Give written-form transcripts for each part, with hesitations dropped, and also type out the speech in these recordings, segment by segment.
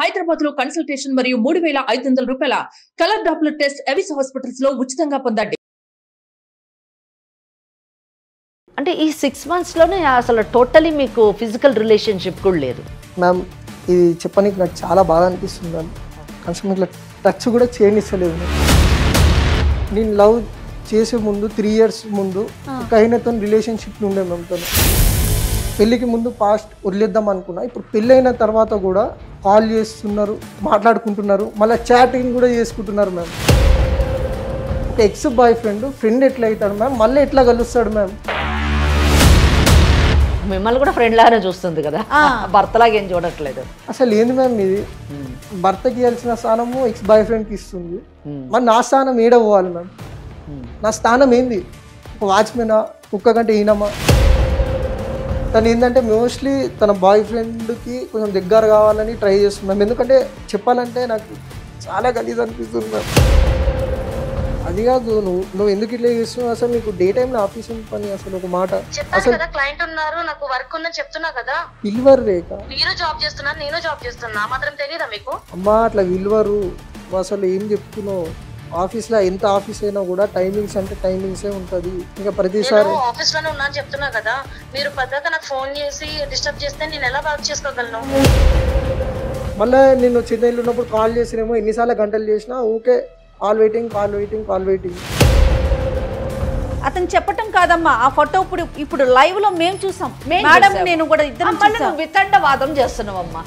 హైదరాబాద్ లో కన్సల్టేషన్ మరియు 3,500 రూపాయల colour Doppler test Avis hospitals లో ఉచితంగా పొందండి. అంటే ఈ 6 months లోనే అసలు టోటలీ మీకు ఫిజికల్ రిలేషన్షిప్ కూడా లేదు మ్యామ్. ఇది చెప్పడానికి నాకు చాలా బాగా అనిపిస్తుంది మ్యామ్. కనీసం ఇట్లా టచ్ కూడా చేయనిస్తలేదు. నేను లవ్ చేసే ముందు 3 years ముందు ఒక ఆయనతో రిలేషన్షిప్ ఉండే మ్యామ్. తను పెళ్ళికి ముందు పాస్ట్ వదిలేద్దాం అనుకున్నా. ఇప్పుడు పెళ్ళైన తర్వాత కూడా కాల్ చేస్తున్నారు, మాట్లాడుకుంటున్నారు, మళ్ళీ చాటింగ్ కూడా చేసుకుంటున్నారు మ్యామ్. ఒక ఎక్స్ బాయ్ ఫ్రెండ్ ఎట్లా అవుతాడు మ్యామ్, మళ్ళీ ఎట్లా కలుస్తాడు మ్యామ్? మిమ్మల్ని కూడా ఫ్రెండ్ లాగానే చూస్తుంది కదా, భర్తలాగా ఏం చూడట్లేదు. అసలు ఏంది మ్యామ్ ఇది? భర్తకి ఇవ్వాల్సిన స్థానము ఎక్స్ బాయ్ ఫ్రెండ్కి ఇస్తుంది. మరి నా స్థానం ఏడ పోవాలి మ్యామ్? నా స్థానం ఏంది? ఒక వాచ్మెనా, కుక్క కంటే ఈనమా? తను ఏంటంటే మోస్ట్లీ తన బాయ్ ఫ్రెండ్కి కొంచెం దగ్గర కావాలని ట్రై చేస్తున్నాం. ఎందుకంటే చెప్పాలంటే నాకు చాలా గలీజ్ అనిపిస్తుంది మ్యామ్. అది కాదు, నువ్వు ఎందుకు ఇట్లా చేస్తున్నావు? అసలు నీకు డే టైంలో ఆఫీస్ పని అసలు ఒక మాట అసలు క్లయింట్ ఉన్నారు, నాకు వర్క్ ఉందని చెప్తున్నా కదా. విలువరు రేక. మీరు జాబ్ చేస్తున్నారు, నేను జాబ్ చేస్తున్నా, మాత్రం తెలియదా మీకు? అమ్మా అట్లా విలువరు. అసలు ఏం చెప్తున్నావు? ఆఫీస్లో ఎంత ఆఫీస్ అయినా కూడా టైమింగ్స్ అంటే టైమింగ్సే ఉంటుంది. ఇంకా ప్రతిసారి ఆఫీస్ లోనే ఉన్నా అని చెప్తున్నా కదా. మీరు పద్ధతిగా నాకు ఫోన్ చేసి డిస్టర్బ్ చేస్తే నేను ఎలా వర్క్ చేసుకోగలను? మళ్ళీ నేను చెన్నైలో ఉన్నప్పుడు కాల్ చేసినేమో ఎన్నిసార్లు గంటలు చేసినా ఓకే, కాల్ వెయిటింగ్. అతను చెప్పటం కాదమ్మా, ఆ ఫోటో ఇప్పుడు లైవ్ లో మేము చూసాం మేడం, నేను కూడా ఇద్దరు వితండవాదం చేస్తున్నావమ్మా.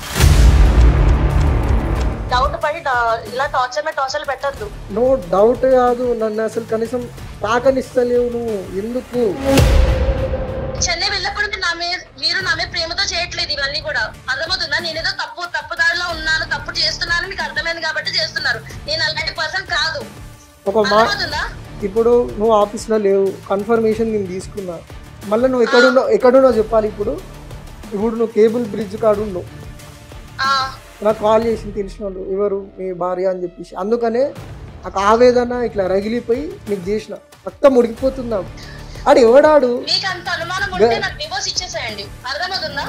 డౌట్ పడి ఇలా టార్చర్ పెట్టద్దు. నో డౌట్ కాదు, నన్ను అసలు కనీసం తాకనిస్తలేవు నువ్వు. ఎందుకు? చెన్నై వెళ్ళప్పుడు మీరు నా మీద ప్రేమతో చేయట్లేదు ఇవన్నీ కూడా. అర్థమవుతుందా? నేనేదో తప్పు దారిలో ఉన్నాను, తప్పు చేస్తున్నాను మీకు అర్థమైంది కాబట్టి చేస్తున్నారు. నేను అలాంటి పర్సన్ కాదు. అర్థమవుతుందా? ఇప్పుడు నువ్వు ఆఫీస్లో లేవు, కన్ఫర్మేషన్ నేను తీసుకున్నా. మళ్ళీ నువ్వు ఎక్కడున్నావు చెప్పాలి. ఇప్పుడు నువ్వు కేబుల్ బ్రిడ్జ్ కాడున్నావు. నాకు కాల్ చేసి తెలిసిన వాళ్ళు ఎవరు మీ భార్య అని చెప్పేసి, అందుకనే నాకు ఆవేదన ఇట్లా రగిలిపోయి నీకు చేసిన. మొత్తం ఉడికిపోతుందా? ఆడు ఎవడాడు? మీకు అంత అనుమానం ఉంటే నాకు డివోర్స్ ఇచ్చేసేయండి. అర్థమవుతుందా?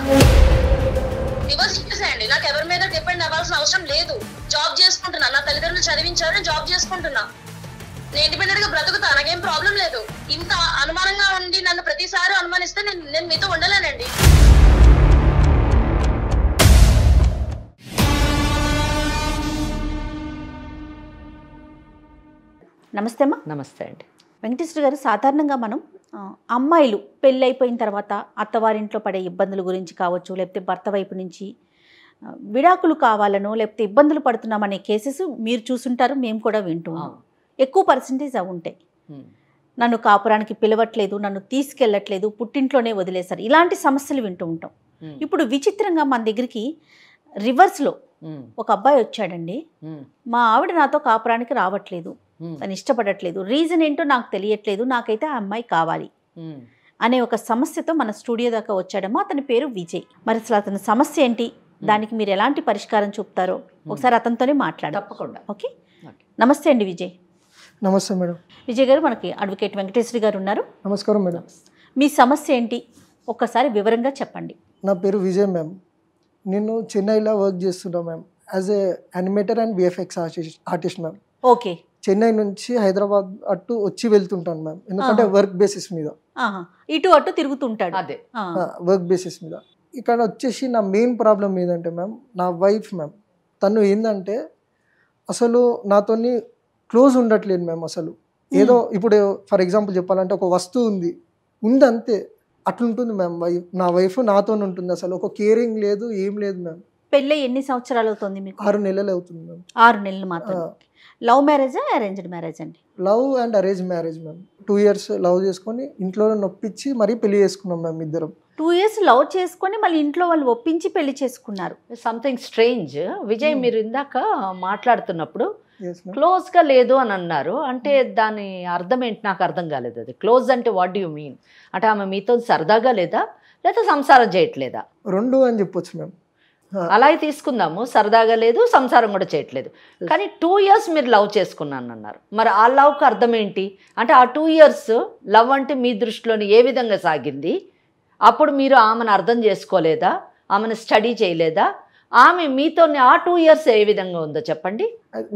డివోర్స్ ఇచ్చేసేయండి. నాకు ఎవరి మీద డిపెండ్ అవ్వాల్సిన అవసరం లేదు. జాబ్ చేసుకుంటున్నా, నా తల్లిదండ్రులు చదివించారు, జాబ్ చేసుకుంటున్నా, నేను ఇండిపెండెంట్ గా బ్రతుకుతా, నాకేం ప్రాబ్లం లేదు. ఇంత అనుమానంగా ఉండి నన్ను ప్రతిసారి అనుమానిస్తే నేను మీతో ఉండలేనండి. నమస్తే అమ్మా. నమస్తే అండి. వెంకటేశ్వర గారు, సాధారణంగా మనం అమ్మాయిలు పెళ్ళి అయిపోయిన తర్వాత అత్తవారింట్లో పడే ఇబ్బందుల గురించి కావచ్చు, లేకపోతే భర్త వైపు నుంచి విడాకులు కావాలనో లేకపోతే ఇబ్బందులు పడుతున్నామనే కేసెస్ మీరు చూసుంటారు, మేము కూడా వింటున్నాం. ఎక్కువ పర్సంటేజ్ అవి ఉంటాయి. నన్ను కాపురానికి పిలవట్లేదు, నన్ను తీసుకెళ్ళట్లేదు, పుట్టింట్లోనే వదిలేశారు, ఇలాంటి సమస్యలు వింటూ ఉంటాం. ఇప్పుడు విచిత్రంగా మన దగ్గరికి రివర్స్లో ఒక అబ్బాయి వచ్చాడండి. మా ఆవిడ నాతో కాపురానికి రావట్లేదు, తను ఇష్టపడట్లేదు, రీజన్ ఏంటో నాకు తెలియట్లేదు, నాకైతే ఆ అమ్మాయి కావాలి అనే ఒక సమస్యతో మన స్టూడియో దాకా వచ్చాడమ్మా. అతని పేరు విజయ్. మరి అసలు అతని సమస్య ఏంటి, దానికి మీరు ఎలాంటి పరిష్కారం చూపుతారో ఒకసారి అతనితోనే మాట్లాడారు. తప్పకుండా. ఓకే, నమస్తే అండి విజయ్. నమస్తే మేడం. విజయ్ గారు, మనకి అడ్వకేట్ వెంకటేశ్వరి గారు ఉన్నారు. నమస్కారం మేడం. మీ సమస్య ఏంటి ఒక్కసారి వివరంగా చెప్పండి. నా పేరు విజయ్ మ్యామ్. నేను చెన్నైలో వర్క్ చేస్తున్నా ma'am, as a animator and VFX artist ma'am. Okay. Chennai నుంచి హైదరాబాద్ అటు వచ్చి వెళ్తుంటాను మ్యామ్, ఎందుకంటే వర్క్ బేసిస్ మీద. ఇటు అటు తిరుగుతుంటాడు. అదే వర్క్ బేసిస్ మీద. ఇక్కడ వచ్చేసి నా మెయిన్ ప్రాబ్లం ఏంటంటే మ్యామ్, నా వైఫ్ మ్యామ్, తను ఏంటంటే అసలు నాతోని క్లోజ్ ఉండట్లేదు మ్యామ్. అసలు ఏదో ఇప్పుడు ఫర్ ఎగ్జాంపుల్ చెప్పాలంటే ఒక వస్తువు ఉంది అంతే, అట్లుంటుంది మ్యామ్. నా వైఫ్ నాతో ఉంటుంది. అసలు ఒక కేరింగ్ లేదు, ఏం లేదు మ్యామ్. పెళ్ళి ఎన్ని సంవత్సరాలు అవుతుంది మీకు? 6 నెలలు అవుతుంది మ్యామ్. 6 నెలలు మాత్రం. లవ్ మ్యారేజా అరేంజ్డ్ మ్యారేజ్ అండి? Love and arrange marriage ma'am. 2 years love చేసుకొని ఇంట్లో నొప్పించి మరీ పెళ్లి చేసుకున్నాం మ్యామ్ ఇద్దరం. 2 years లవ్ చేసుకొని మళ్ళీ ఇంట్లో వాళ్ళు ఒప్పించి పెళ్లి చేసుకున్నారు. Something strange. విజయ్, మీరు ఇందాక మాట్లాడుతున్నప్పుడు క్లోజ్గా లేదు అని అన్నారు. అంటే దాని అర్థం ఏంటి? నాకు అర్థం కాలేదు. అది క్లోజ్ అంటే వాట్ డూ యూ మీన్? అంటే ఆమె మీతో సరదాగా లేదా సంసారం చేయట్లేదా? 2 అని చెప్పొచ్చు మ్యామ్. అలా తీసుకుందాము. సరదాగా లేదు, సంసారం కూడా చేయట్లేదు. కానీ 2 years మీరు లవ్ చేసుకున్నాను అన్నారు. మరి ఆ లవ్కి అర్థం ఏంటి? అంటే ఆ 2 years లవ్ అంటే మీ దృష్టిలోని ఏ విధంగా సాగింది? అప్పుడు మీరు ఆమెను అర్థం చేసుకోలేదా? ఆమెను స్టడీ చేయలేదా? ఆమె మీతో ఆ 2 years ఏ విధంగా ఉందో చెప్పండి.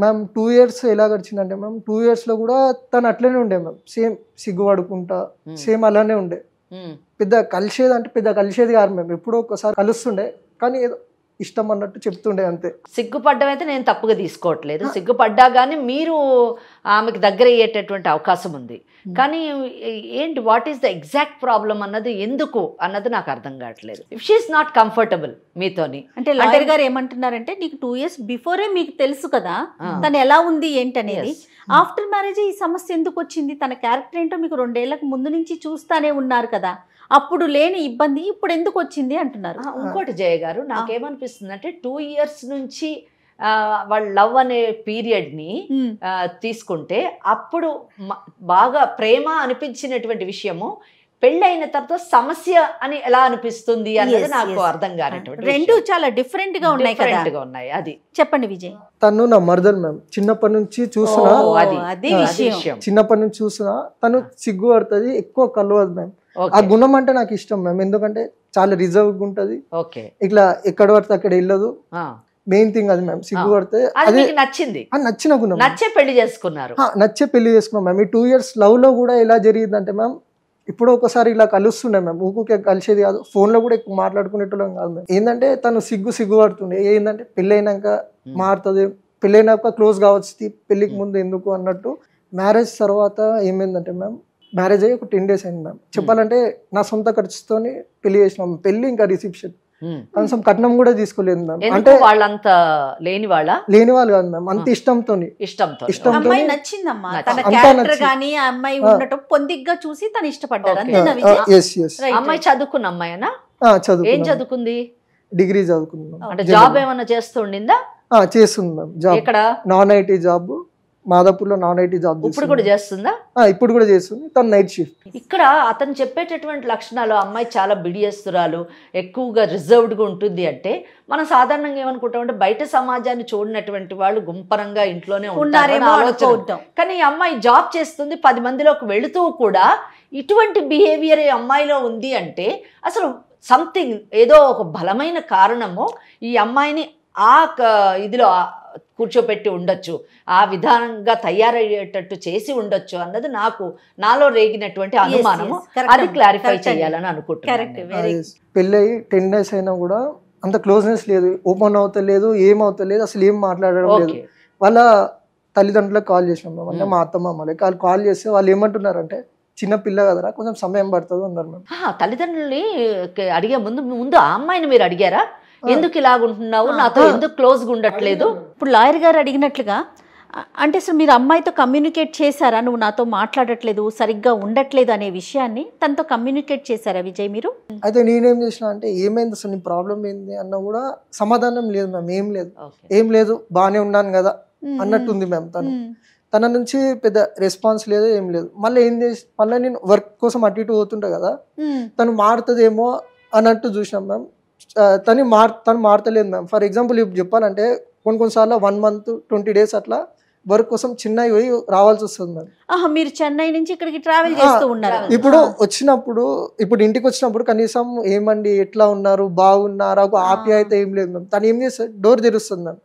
మ్యామ్ 2 years ఎలా గడిచిందంటే మ్యామ్ 2 years లో కూడా తను అట్లనే ఉండే మ్యామ్, సేమ్ సిగ్గుపడుకుంటా సేమ్ అలానే ఉండే. పెద్ద కలిసేది కాదు మ్యామ్, ఎప్పుడో ఒకసారి కలుస్తుండే కానీ ఏదో ఇష్టం అన్నట్టు చెప్తుండే అంతే. సిగ్గుపడ్డం అయితే నేను తప్పుగా తీసుకోవట్లేదు, సిగ్గుపడ్డా కానీ మీరు ఆమెకు దగ్గర అయ్యేటటువంటి అవకాశం ఉంది. కానీ ఏంటి what is the exact problem అన్నది ఎందుకు అన్నది నాకు అర్థం కావట్లేదు. ఇఫ్ షీఈస్ నాట్ కంఫర్టబుల్ మీతోని అంటే లాయర్ గారు ఏమంటున్నారంటే నీకు 2 years బిఫోరే మీకు తెలుసు కదా తను ఎలా ఉంది ఏంటనేది, ఆఫ్టర్ మ్యారేజ్ ఈ సమస్య ఎందుకు వచ్చింది, తన క్యారెక్టర్ ఏంటో మీకు 2 ఏళ్లకు ముందు నుంచి చూస్తానే ఉన్నారు కదా, అప్పుడు లేని ఇబ్బంది ఇప్పుడు ఎందుకు వచ్చింది అంటున్నారు. ఇంకోటి జయ గారు నాకేమనిపిస్తుంది అంటే 2 years నుంచి వాళ్ళ లవ్ అనే పీరియడ్ని తీసుకుంటే అప్పుడు బాగా ప్రేమ అనిపించినటువంటి విషయము పెళ్ళైన తర్వాత సమస్య అని ఎలా అనిపిస్తుంది అన్నది నాకు అర్థం కానటువంటి. రెండు చాలా డిఫరెంట్ గా ఉన్నాయి. అది చెప్పండి విజయ్. తను నా మరదలు మ్యామ్, చిన్నప్పటి నుంచి చూసినా చిన్నప్పటి నుంచి చూసినా తను సిగ్గుపడుతుంది, ఎక్కువ కలవదు మ్యామ్. ఆ గుణం అంటే నాకు ఇష్టం మ్యామ్, ఎందుకంటే చాలా రిజర్వ్ ఉంటది, ఇట్లా ఎక్కడ పడితే అక్కడ వెళ్ళదు. మెయిన్ థింగ్ అది మ్యామ్, సిగ్గుపడితే అది నచ్చింది, నచ్చిన గుణం, నచ్చే పెళ్లి చేసుకున్నాం మ్యామ్. ఈ 2 years లవ్ లో కూడా ఎలా జరిగిందంటే మ్యామ్, ఇప్పుడు ఒకసారి ఇలా కలుస్తుండే మ్యామ్, ఊకే కలిసేది కాదు, ఫోన్ లో కూడా ఎక్కువ మాట్లాడుకునేటోళ్ళం కాదు మ్యామ్. ఏంటంటే తను సిగ్గుపడుతుండే, ఏంటంటే పెళ్ళైనాక మారుతుంది, పెళ్ళైనాక క్లోజ్ కావచ్చు, పెళ్ళికి ముందు ఎందుకు అన్నట్టు. మ్యారేజ్ తర్వాత ఏమైందంటే మ్యామ్, మ్యారేజ్ అయ్యి ఒక 10 days అయింది మ్యామ్. చెప్పాలంటే నా సొంత ఖర్చుతోని పెళ్లి చేసినాం, పెళ్లి ఇంకా రిసెప్షన్, కనీసం కట్నం కూడా తీసుకోలేదు మ్యామ్. అంటే వాళ్ళంతా లేని వాళ్ళు కాదు మ్యామ్, అంత ఇష్టంతో అమ్మాయి నచ్చిందమ్మా, తన క్యారెక్టర్ గానీ ఆ అమ్మాయి ఉండటం పొందిగ్గా చూసి తను ఇష్టపడ్డారు. అమ్మాయి చదువుకున్న అమ్మాయినా? ఏం చదువుకుంది? డిగ్రీ చదువుకున్నాం. అంటే జాబ్ ఏమన్నా చేస్తుండిందా? చేస్తుంది మ్యామ్ జాబ్. ఇక్కడ నాన్ ఐటీ జాబ్, మాదాపూర్లో నాన్ ఐటీ జాబ్. ఇప్పుడు కూడా చేస్తుందా? ఇప్పుడు కూడా చేస్తుంది, తను నైట్ షిఫ్ట్. ఇక్కడ అతను చెప్పేటటువంటి లక్షణాలు, అమ్మాయి చాలా బిడియస్తురాలు, ఎక్కువగా రిజర్వ్డ్గా ఉంటుంది అంటే మనం సాధారణంగా ఏమనుకుంటామంటే బయట సమాజాన్ని చూడనటువంటి వాళ్ళు గుంపరంగా ఇంట్లోనే ఉంటారు. కానీ ఈ అమ్మాయి జాబ్ చేస్తుంది, 10 మందిలోకి వెళుతూ కూడా ఇటువంటి బిహేవియర్ ఈ అమ్మాయిలో ఉంది అంటే అసలు సంథింగ్, ఏదో ఒక బలమైన కారణము ఈ అమ్మాయిని ఆ ఇదిలో కూర్చోపెట్టి ఉండొచ్చు, ఆ విధానంగా తయారయ్యేటట్టు చేసి ఉండొచ్చు అన్నది నాలో రేగినటువంటి అనుమానము. అది క్లారిఫై చేయాలని అనుకుంటున్నాను. పెళ్ళయి 10 days అయినా కూడా అంత క్లోజ్నెస్ లేదు, ఓపెన్ అవుతలేదు, ఏమవుతలేదు, అసలు ఏం మాట్లాడడం లేదు. వాళ్ళ తల్లిదండ్రులకు కాల్ చేసినాం అంటే మా అత్తమ్మ కాల్ చేస్తే వాళ్ళు ఏమంటున్నారంటే చిన్న పిల్ల కదరా, కొంచెం సమయం పడుతుంది అన్నారు మ్యామ్. తల్లిదండ్రులని అడిగే ముందు ఆ అమ్మాయిని మీరు అడిగారా, ఎందుకు ఇలాగుంటున్నావు, నాతో ఎందుకు క్లోజ్గా ఉండట్లేదు? ఇప్పుడు లాయర్ గారు అడిగినట్లుగా అంటే అసలు మీరు అమ్మాయితో కమ్యూనికేట్ చేశారా, నువ్వు నాతో మాట్లాడట్లేదు, సరిగ్గా ఉండట్లేదు అనే విషయాన్ని తనతో కమ్యూనికేట్ చేశారా విజయ్ మీరు? అయితే నేనేం చేసిన అంటే ఏమైంది అసలు నీ ప్రాబ్లం ఏంది అన్న కూడా సమాధానం లేదు మ్యామ్. ఏం లేదు బాగానే ఉన్నాను కదా అన్నట్టుంది మ్యామ్. తన నుంచి పెద్ద రెస్పాన్స్ లేదు, ఏం లేదు. మళ్ళీ మళ్ళీ నేను వర్క్ కోసం అటు ఇటు పోతుంటా కదా, తను మారుతుందేమో అన్నట్టు చూసినాం మ్యామ్. తను మారతలేదు మ్యామ్. ఫర్ ఎగ్జాంపుల్ ఇప్పుడు చెప్పాలంటే కొన్నిసార్లు 1 month 20 days అట్లా వర్క్ కోసం చెన్నై పోయి రావాల్సి వస్తుంది మ్యామ్. మీరు చెన్నై నుంచి ఇక్కడికి ట్రావెల్ చేస్తూ ఉన్నారు. ఇప్పుడు ఇంటికి వచ్చినప్పుడు కనీసం ఏమండి ఎట్లా ఉన్నారు, బాగున్నారా, ఒక ఆప్యాయత ఏం లేదు మ్యామ్. తను ఏం చేస్తుంది, డోర్ తెరుస్తుంది మ్యామ్.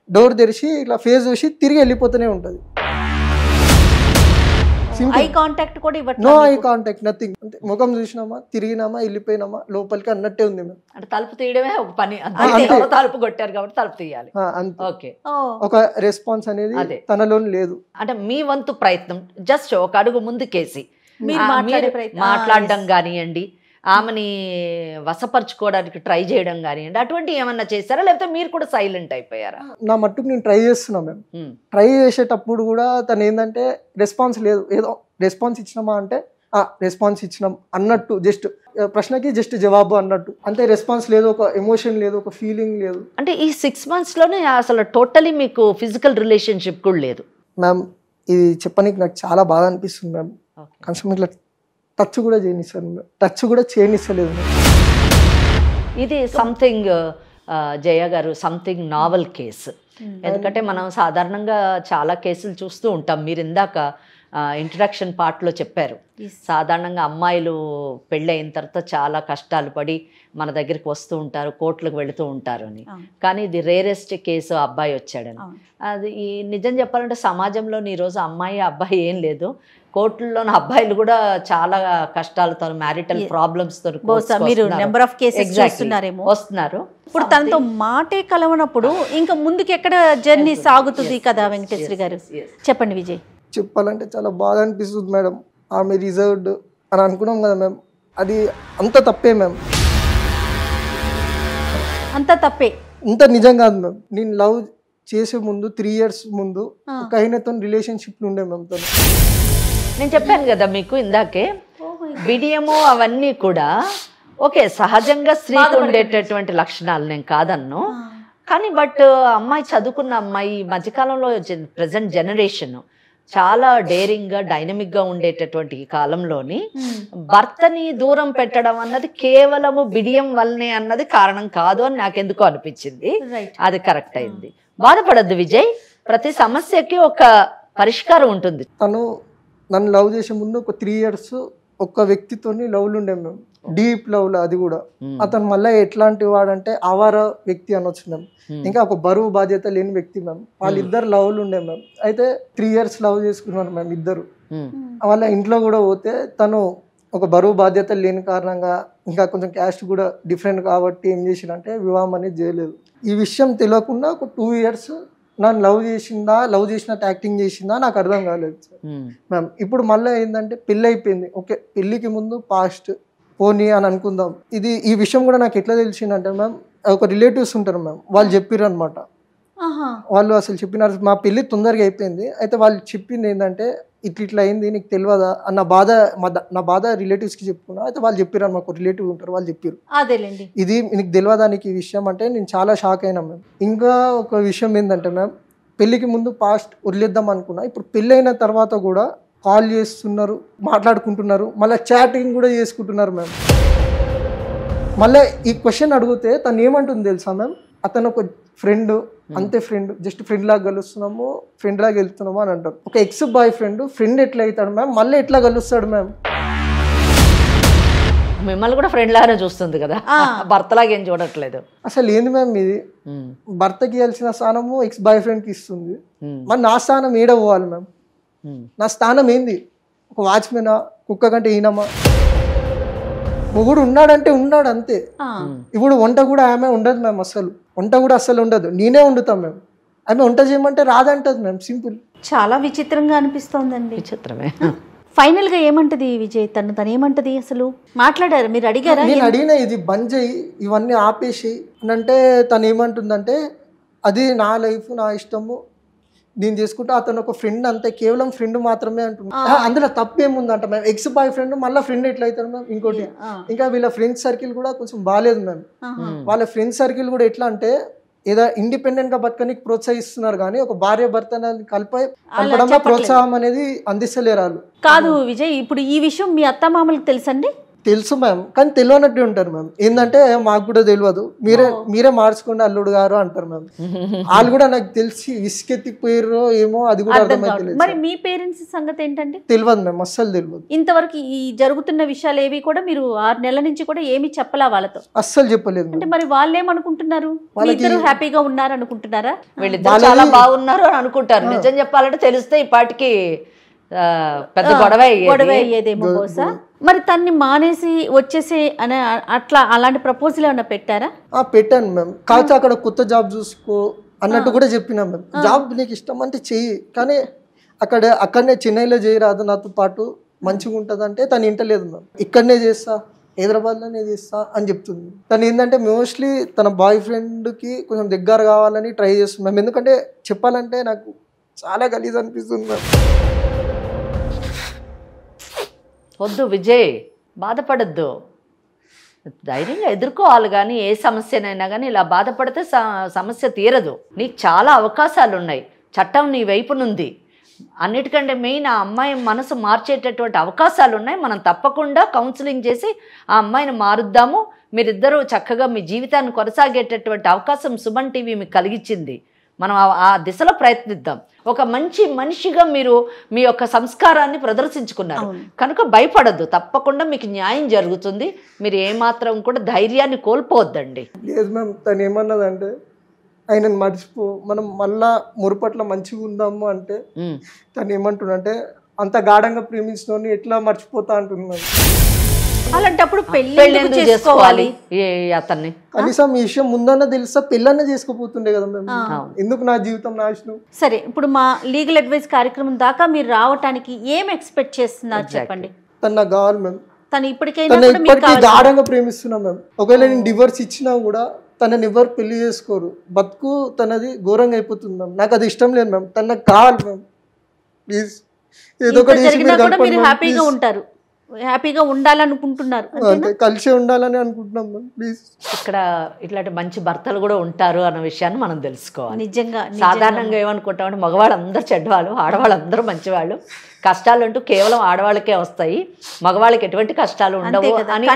డోర్ తెరిచి ఇట్లా ఫేస్ చూసి తిరిగి వెళ్ళిపోతూనే ఉంటుంది. ఐ కాంటాక్ట్ కూడా నో ఐ కాంటాక్ట్, నథింగ్. అంటే ముఖం చూసినామా, తిరిగినామా, వెళ్ళిపోయినామా, లోపలికి అన్నట్టే ఉంది మ్యామ్. అంటే తలుపు తీయడమే ఒక పని, తలుపు కొట్టారు కాబట్టి తలుపు తీయాలి. ఒక రెస్పాన్స్ అనేది తనలో లేదు. అంటే మీ వంతు ప్రయత్నం జస్ట్ ఒక అడుగు ముందుకేసి మాట్లాడడం కానివ్వండి, ఆమెని వశపరచుకోవడానికి ట్రై చేయడం కానివ్వండి, అటువంటి ఏమన్నా చేస్తారా, లేకపోతే మీరు కూడా సైలెంట్ అయిపోయారా? నా మట్టుకు నేను ట్రై చేస్తున్నా మ్యామ్. ట్రై చేసేటప్పుడు కూడా తను ఏంటంటే రెస్పాన్స్ లేదు. ఏదో రెస్పాన్స్ ఇచ్చినామా అంటే రెస్పాన్స్ ఇచ్చినాం అన్నట్టు, జస్ట్ ప్రశ్నకి జస్ట్ జవాబు అన్నట్టు, అంతే. రెస్పాన్స్ లేదు, ఒక ఎమోషన్ లేదు, ఒక ఫీలింగ్ లేదు. అంటే ఈ 6 monthsలోనే అసలు టోటలీ మీకు ఫిజికల్ రిలేషన్షిప్ కూడా లేదు మ్యామ్. ఇది చెప్పడానికి నాకు చాలా బాగా అనిపిస్తుంది మ్యామ్. కనీసం ఇట్లా టచ్ కూడా చేయనిస్తలేదు. ఇది సంథింగ్ జయ గారు, సంథింగ్ నావల్ కేసు. ఎందుకంటే మనం సాధారణంగా చాలా కేసులు చూస్తూ ఉంటాం. మీరు ఇందాక ఇంట్రడక్షన్ పార్ట్లో చెప్పారు. సాధారణంగా అమ్మాయిలు పెళ్ళయిన తర్వాత చాలా కష్టాలు పడి మన దగ్గరికి వస్తూ ఉంటారు, కోర్టులకు వెళుతూ ఉంటారు అని. కానీ ఇది రేరెస్ట్ కేసు అబ్బాయి వచ్చాడని. అది ఈ నిజం చెప్పాలంటే సమాజంలో ఈరోజు అమ్మాయి అబ్బాయి ఏం లేదు, కోర్టుల్లోని అబ్బాయిలు కూడా చాలా కష్టాలతో మ్యారిటల్ ప్రాబ్లమ్స్ తో వస్తున్నారు. ఇప్పుడు తనతో మాటే కలవనప్పుడు ఇంకా ముందుకు ఎక్కడ జర్నీ సాగుతుంది కదా వెంకటేశ్వరి గారు, చెప్పండి విజయ్. చెప్పాలంటే చాలా బాధ అనిపిస్తుంది మేడం. ఆమె రిజర్వ్డ్ అని అనుకున్నాం కదా మ్యామ్, అది అంత తప్పే మ్యామ్, అంత తప్పే, ఇంత నిజం కాదు మ్యామ్. నేను లవ్ చేసే ముందు 3 years ముందు ఒక ఆయనతో రిలేషన్షిప్ ఉండే మ్యామ్. తను నేను చెప్పాను కదా మీకు ఇందాకే, బిడియము అవన్నీ కూడా ఓకే సహజంగా స్త్రీకి ఉండేటటువంటి లక్షణాలు, నేను కాదన్ను. కానీ బట్ అమ్మాయి చదువుకున్న అమ్మాయి ఈ మధ్యకాలంలో ప్రజెంట్ జనరేషన్ చాలా డేరింగ్గా డైనమిక్గా ఉండేటటువంటి ఈ కాలంలోని భర్తని దూరం పెట్టడం అన్నది కేవలము బిడియం వల్లనే అన్నది కారణం కాదు అని నాకెందుకో అనిపించింది. అది కరెక్ట్ అయింది. బాధపడద్దు విజయ్, ప్రతి సమస్యకి ఒక పరిష్కారం ఉంటుంది. తను నన్ను లవ్ చేసే ముందు ఒక 3 years ఒక వ్యక్తితో లవ్లు ఉండే మేము, డీప్ లవ్లో. అది కూడా అతను మళ్ళీ ఎట్లాంటి వాడంటే ఆవార వ్యక్తి అనొచ్చు మేము, ఇంకా ఒక బరువు బాధ్యత లేని వ్యక్తి మేము. వాళ్ళిద్దరు లవ్లు ఉండే మేము. అయితే 3 years లవ్ చేసుకున్నారు మేము ఇద్దరు. వాళ్ళ ఇంట్లో కూడా పోతే తను ఒక బరువు బాధ్యత లేని కారణంగా, ఇంకా కొంచెం క్యాస్ట్ కూడా డిఫరెంట్ కాబట్టి ఏం చేసిందంటే వివాహం అనేది చేయలేదు. ఈ విషయం తెలియకుండా ఒక 2 years నన్ను లవ్ చేసిందా, లవ్ చేసినట్టు యాక్టింగ్ చేసిందా నాకు అర్థం కాలేదు మ్యామ్. ఇప్పుడు మళ్ళీ ఏంటంటే పెళ్ళి అయిపోయింది, ఓకే పెళ్ళికి ముందు పాస్ట్ పోనీ అని అనుకుందాం. ఈ విషయం కూడా నాకు ఎట్లా తెలిసిందంటే మ్యామ్, ఒక రిలేటివ్స్ ఉంటారు మ్యామ్, వాళ్ళు చెప్పారు అనమాట. వాళ్ళు అసలు చెప్పినారు, మా పెళ్ళి తొందరగా అయిపోయింది, అయితే వాళ్ళు చెప్పింది ఏంటంటే ఇట్లా అయింది నీకు తెలియదా అన్న బాధ, నా బాధ రిలేటివ్స్కి చెప్పుకున్నా. అయితే వాళ్ళు చెప్పారు, మాకు రిలేటివ్ ఉంటారు, వాళ్ళు చెప్పారు ఇది నీకు తెలియదా నీకు ఈ విషయం అంటే. నేను చాలా షాక్ అయినా మ్యామ్. ఇంకా ఒక విషయం ఏంటంటే మ్యామ్, పెళ్ళికి ముందు పాస్ట్ వదిలేద్దాం అనుకున్నా, ఇప్పుడు పెళ్ళి అయిన తర్వాత కూడా కాల్ చేస్తున్నారు, మాట్లాడుకుంటున్నారు, మళ్ళీ చాటింగ్ కూడా చేసుకుంటున్నారు మ్యామ్. మళ్ళీ ఈ క్వశ్చన్ అడిగితే తను ఏమంటుంది తెలుసా మ్యామ్, అతను ఒక ఫ్రెండ్, అంతే ఫ్రెండ్, జస్ట్ ఫ్రెండ్ లాగా కలుస్తున్నాము, ఫ్రెండ్ లాగా వెళ్తున్నాము అని అంటారు. ఒక ఎక్స్ బాయ్ ఫ్రెండ్ ఎట్లా అవుతాడు మ్యామ్, మళ్ళీ ఎట్లా కలుస్తాడు మ్యామ్? మిమ్మల్ని కూడా ఫ్రెండ్ లాగానే చూస్తుంది కదా, భర్తలాగా ఏం చూడట్లేదు. అసలు ఏంది మ్యామ్ ఇది, భర్తకి ఇవ్వాల్సిన స్థానము ఎక్స్ బాయ్ ఫ్రెండ్కి ఇస్తుంది. మరి నా స్థానం ఏడ పోవాలి మ్యామ్? నా స్థానం ఏంది? ఒక వాచ్మెనా, కుక్క కంటే ఈనమా? మొగుడు ఉన్నాడంటే ఉన్నాడు అంతే. ఇప్పుడు వంట కూడా ఆమె ఉండదు మ్యామ్, అసలు వంట కూడా అస్సలు ఉండదు, నేనే వండుతాం మ్యామ్. ఆమె వంట చేయమంటే రాదంటది మ్యామ్, సింపుల్. చాలా విచిత్రంగా అనిపిస్తోందండి. విచిత్రమే. ఫైనల్ గా ఏమంటది విజయ్, తను ఏమంటది? అసలు మాట్లాడారు, మీరు అడిగారా? నేను అడిగిన ఇది బంద్ చేయి, ఇవన్నీ ఆపేసి అంటే తను ఏమంటుందంటే అది నా లైఫ్, నా ఇష్టము, నేను చేసుకుంటా, అతను ఒక ఫ్రెండ్ అంతే, కేవలం ఫ్రెండ్ మాత్రమే అంటున్నా. అందులో తప్పేముందంట మ్యామ్, ఎక్స్ బాయ్ ఫ్రెండ్ మళ్ళీ ఫ్రెండ్ ఎట్లా అవుతారు మ్యామ్? ఇంకోటి ఇంకా వీళ్ళ ఫ్రెండ్స్ సర్కిల్ కూడా కొంచెం బాగాలేదు మ్యామ్. వాళ్ళ ఫ్రెండ్స్ సర్కిల్ కూడా ఎట్లా అంటే ఏదో ఇండిపెండెంట్ గా బతకనికి ప్రోత్సహిస్తున్నారు, కానీ ఒక భార్య భర్త కలపడంలో ప్రోత్సాహం అనేది అందిస్తలేరు వాళ్ళు. కాదు విజయ్, ఇప్పుడు ఈ విషయం మీ అత్తమామలకు తెలుసండి? తెలుసు మ్యామ్, కానీ తెలియనట్టు ఉంటారు మ్యామ్. ఏంటంటే మాకు కూడా తెలియదు, మీరే మార్చుకోండి అల్లుడు గారు అంటారు మ్యామ్. వాళ్ళు కూడా నాకు తెలిసి విసుకెత్తిపోయారో ఏమో, అది కూడా అర్థమైతే. మరి మీ పేరెంట్స్ సంగతి ఏంటంటే? తెలియదు మ్యామ్, అస్సలు తెలియదు. ఇంతవరకు ఈ జరుగుతున్న విషయాలు ఏవి కూడా మీరు 6 నెలల నుంచి కూడా ఏమి చెప్పలా వాళ్ళతో? అస్సలు చెప్పలేదు. అంటే మరి వాళ్ళు ఏమనుకుంటున్నారు? ఇద్దరు హ్యాపీగా ఉన్నారు అనుకుంటున్నారా? వీళ్ళిద్దరు చాలా బాగున్నారు అని అనుకుంటారు. నిజం చెప్పాలంటే తెలిస్తే ఈ పాటికి పెద్ద గొడవ అయ్యేదేమో బహుశా. మరి తన్ని మానేసి వచ్చేసి అని అట్లా అలాంటి ప్రపోజల్ ఏమైనా పెట్టారా? పెట్టాను మ్యామ్, కాకపోతే అక్కడ కొత్త జాబ్ చూసుకో అన్నట్టు కూడా చెప్పినా మ్యామ్. జాబ్ నీకు ఇష్టం అంటే చెయ్యి, కానీ అక్కడనే చెన్నైలో చేయరాదు నాతో పాటు, మంచిగా ఉంటుంది అంటే తను ఇంటలేదు మ్యామ్. ఇక్కడనే చేస్తా, హైదరాబాద్లోనే చేస్తా అని చెప్తుంది. తను ఏంటంటే మోస్ట్లీ తన బాయ్ ఫ్రెండ్కి కొంచెం దగ్గర కావాలని ట్రై చేస్తుంది మ్యామ్. ఎందుకంటే చెప్పాలంటే నాకు చాలా గలీజ్ అనిపిస్తుంది మ్యామ్. వద్దు విజయ్, బాధపడద్దు, ధైర్యంగా ఎదుర్కోవాలి. కానీ ఏ సమస్యనైనా కానీ ఇలా బాధపడితే సమస్య తీరదు. నీకు చాలా అవకాశాలు ఉన్నాయి, చట్టం నీ వైపునుంది. అన్నిటికంటే మెయిన్ ఆ అమ్మాయి మనసు మార్చేటటువంటి అవకాశాలు ఉన్నాయి. మనం తప్పకుండా కౌన్సిలింగ్ చేసి ఆ అమ్మాయిని మారుద్దాము. మీరిద్దరూ చక్కగా మీ జీవితాన్ని కొనసాగేటటువంటి అవకాశం సుమన్ టీవీ మీకు కలిగించింది. మనం ఆ దిశలో ప్రయత్నిద్దాం. ఒక మంచి మనిషిగా మీరు మీ యొక్క సంస్కారాన్ని ప్రదర్శించుకున్నారు కనుక భయపడద్దు, తప్పకుండా మీకు న్యాయం జరుగుతుంది. మీరు ఏమాత్రం కూడా ధైర్యాన్ని కోల్పోవద్దండి. లేదు మ్యామ్, తను ఏమన్నదంటే ఆయనను మర్చిపో, మనం మళ్ళా మురుపట్ల మంచిగా ఉందాము అంటే తను ఏమంటున్నంటే అంత గాఢంగా ప్రేమించిన ఎట్లా మర్చిపోతా అంటున్నాను. అలాంటప్పుడు పెళ్లి ఎందుకు చేసుకోవాలి అతన్ని? కనీసం ఈ విషయం ముందన్న తెలుసా పెళ్ళన్న చేసుకోపోతుండే కదా మేము, ఎందుకు నా జీవితం నాశనం? సరే, ఇప్పుడు మా లీగల్ అడ్వైస్ కార్యక్రమం దాకా మీరు రావటానికి ఏం ఎక్స్పెక్ట్ చేస్తున్నారు చెప్పండి. తను నాకు కావాలి మ్యామ్. తను ఇప్పటికీ గాఢంగా ప్రేమిస్తున్నాం మ్యామ్. ఒకవేళ నేను డివోర్స్ ఇచ్చినా కూడా తనని ఎవరు పెళ్లి చేసుకోరు, బతుకు తనది ఘోరంగా అయిపోతుంది మ్యామ్. నాకు అది ఇష్టం లేదు మ్యామ్, తను నాకు కావాలి మ్యామ్. ప్లీజ్ ఏదో ఒకటి మీరు హ్యాపీగా ఉంటారు, హ్యాపీగా ఉండాలనుకుంటున్నారు, కలిసి ఉండాలని అనుకుంటున్నాం మ్యామ్. ప్లీజ్. ఇక్కడ ఇట్లాంటి మంచి భర్తలు కూడా ఉంటారు అన్న విషయాన్ని మనం తెలుసుకోవాలి. నిజంగా సాధారణంగా ఏమనుకుంటామంటే మగవాళ్ళందరూ చెడ్డవాళ్ళు, ఆడవాళ్ళందరూ మంచివాళ్ళు, కష్టాలు అంటూ కేవలం ఆడవాళ్ళకే వస్తాయి, మగవాళ్ళకి ఎటువంటి కష్టాలు ఉండవు అని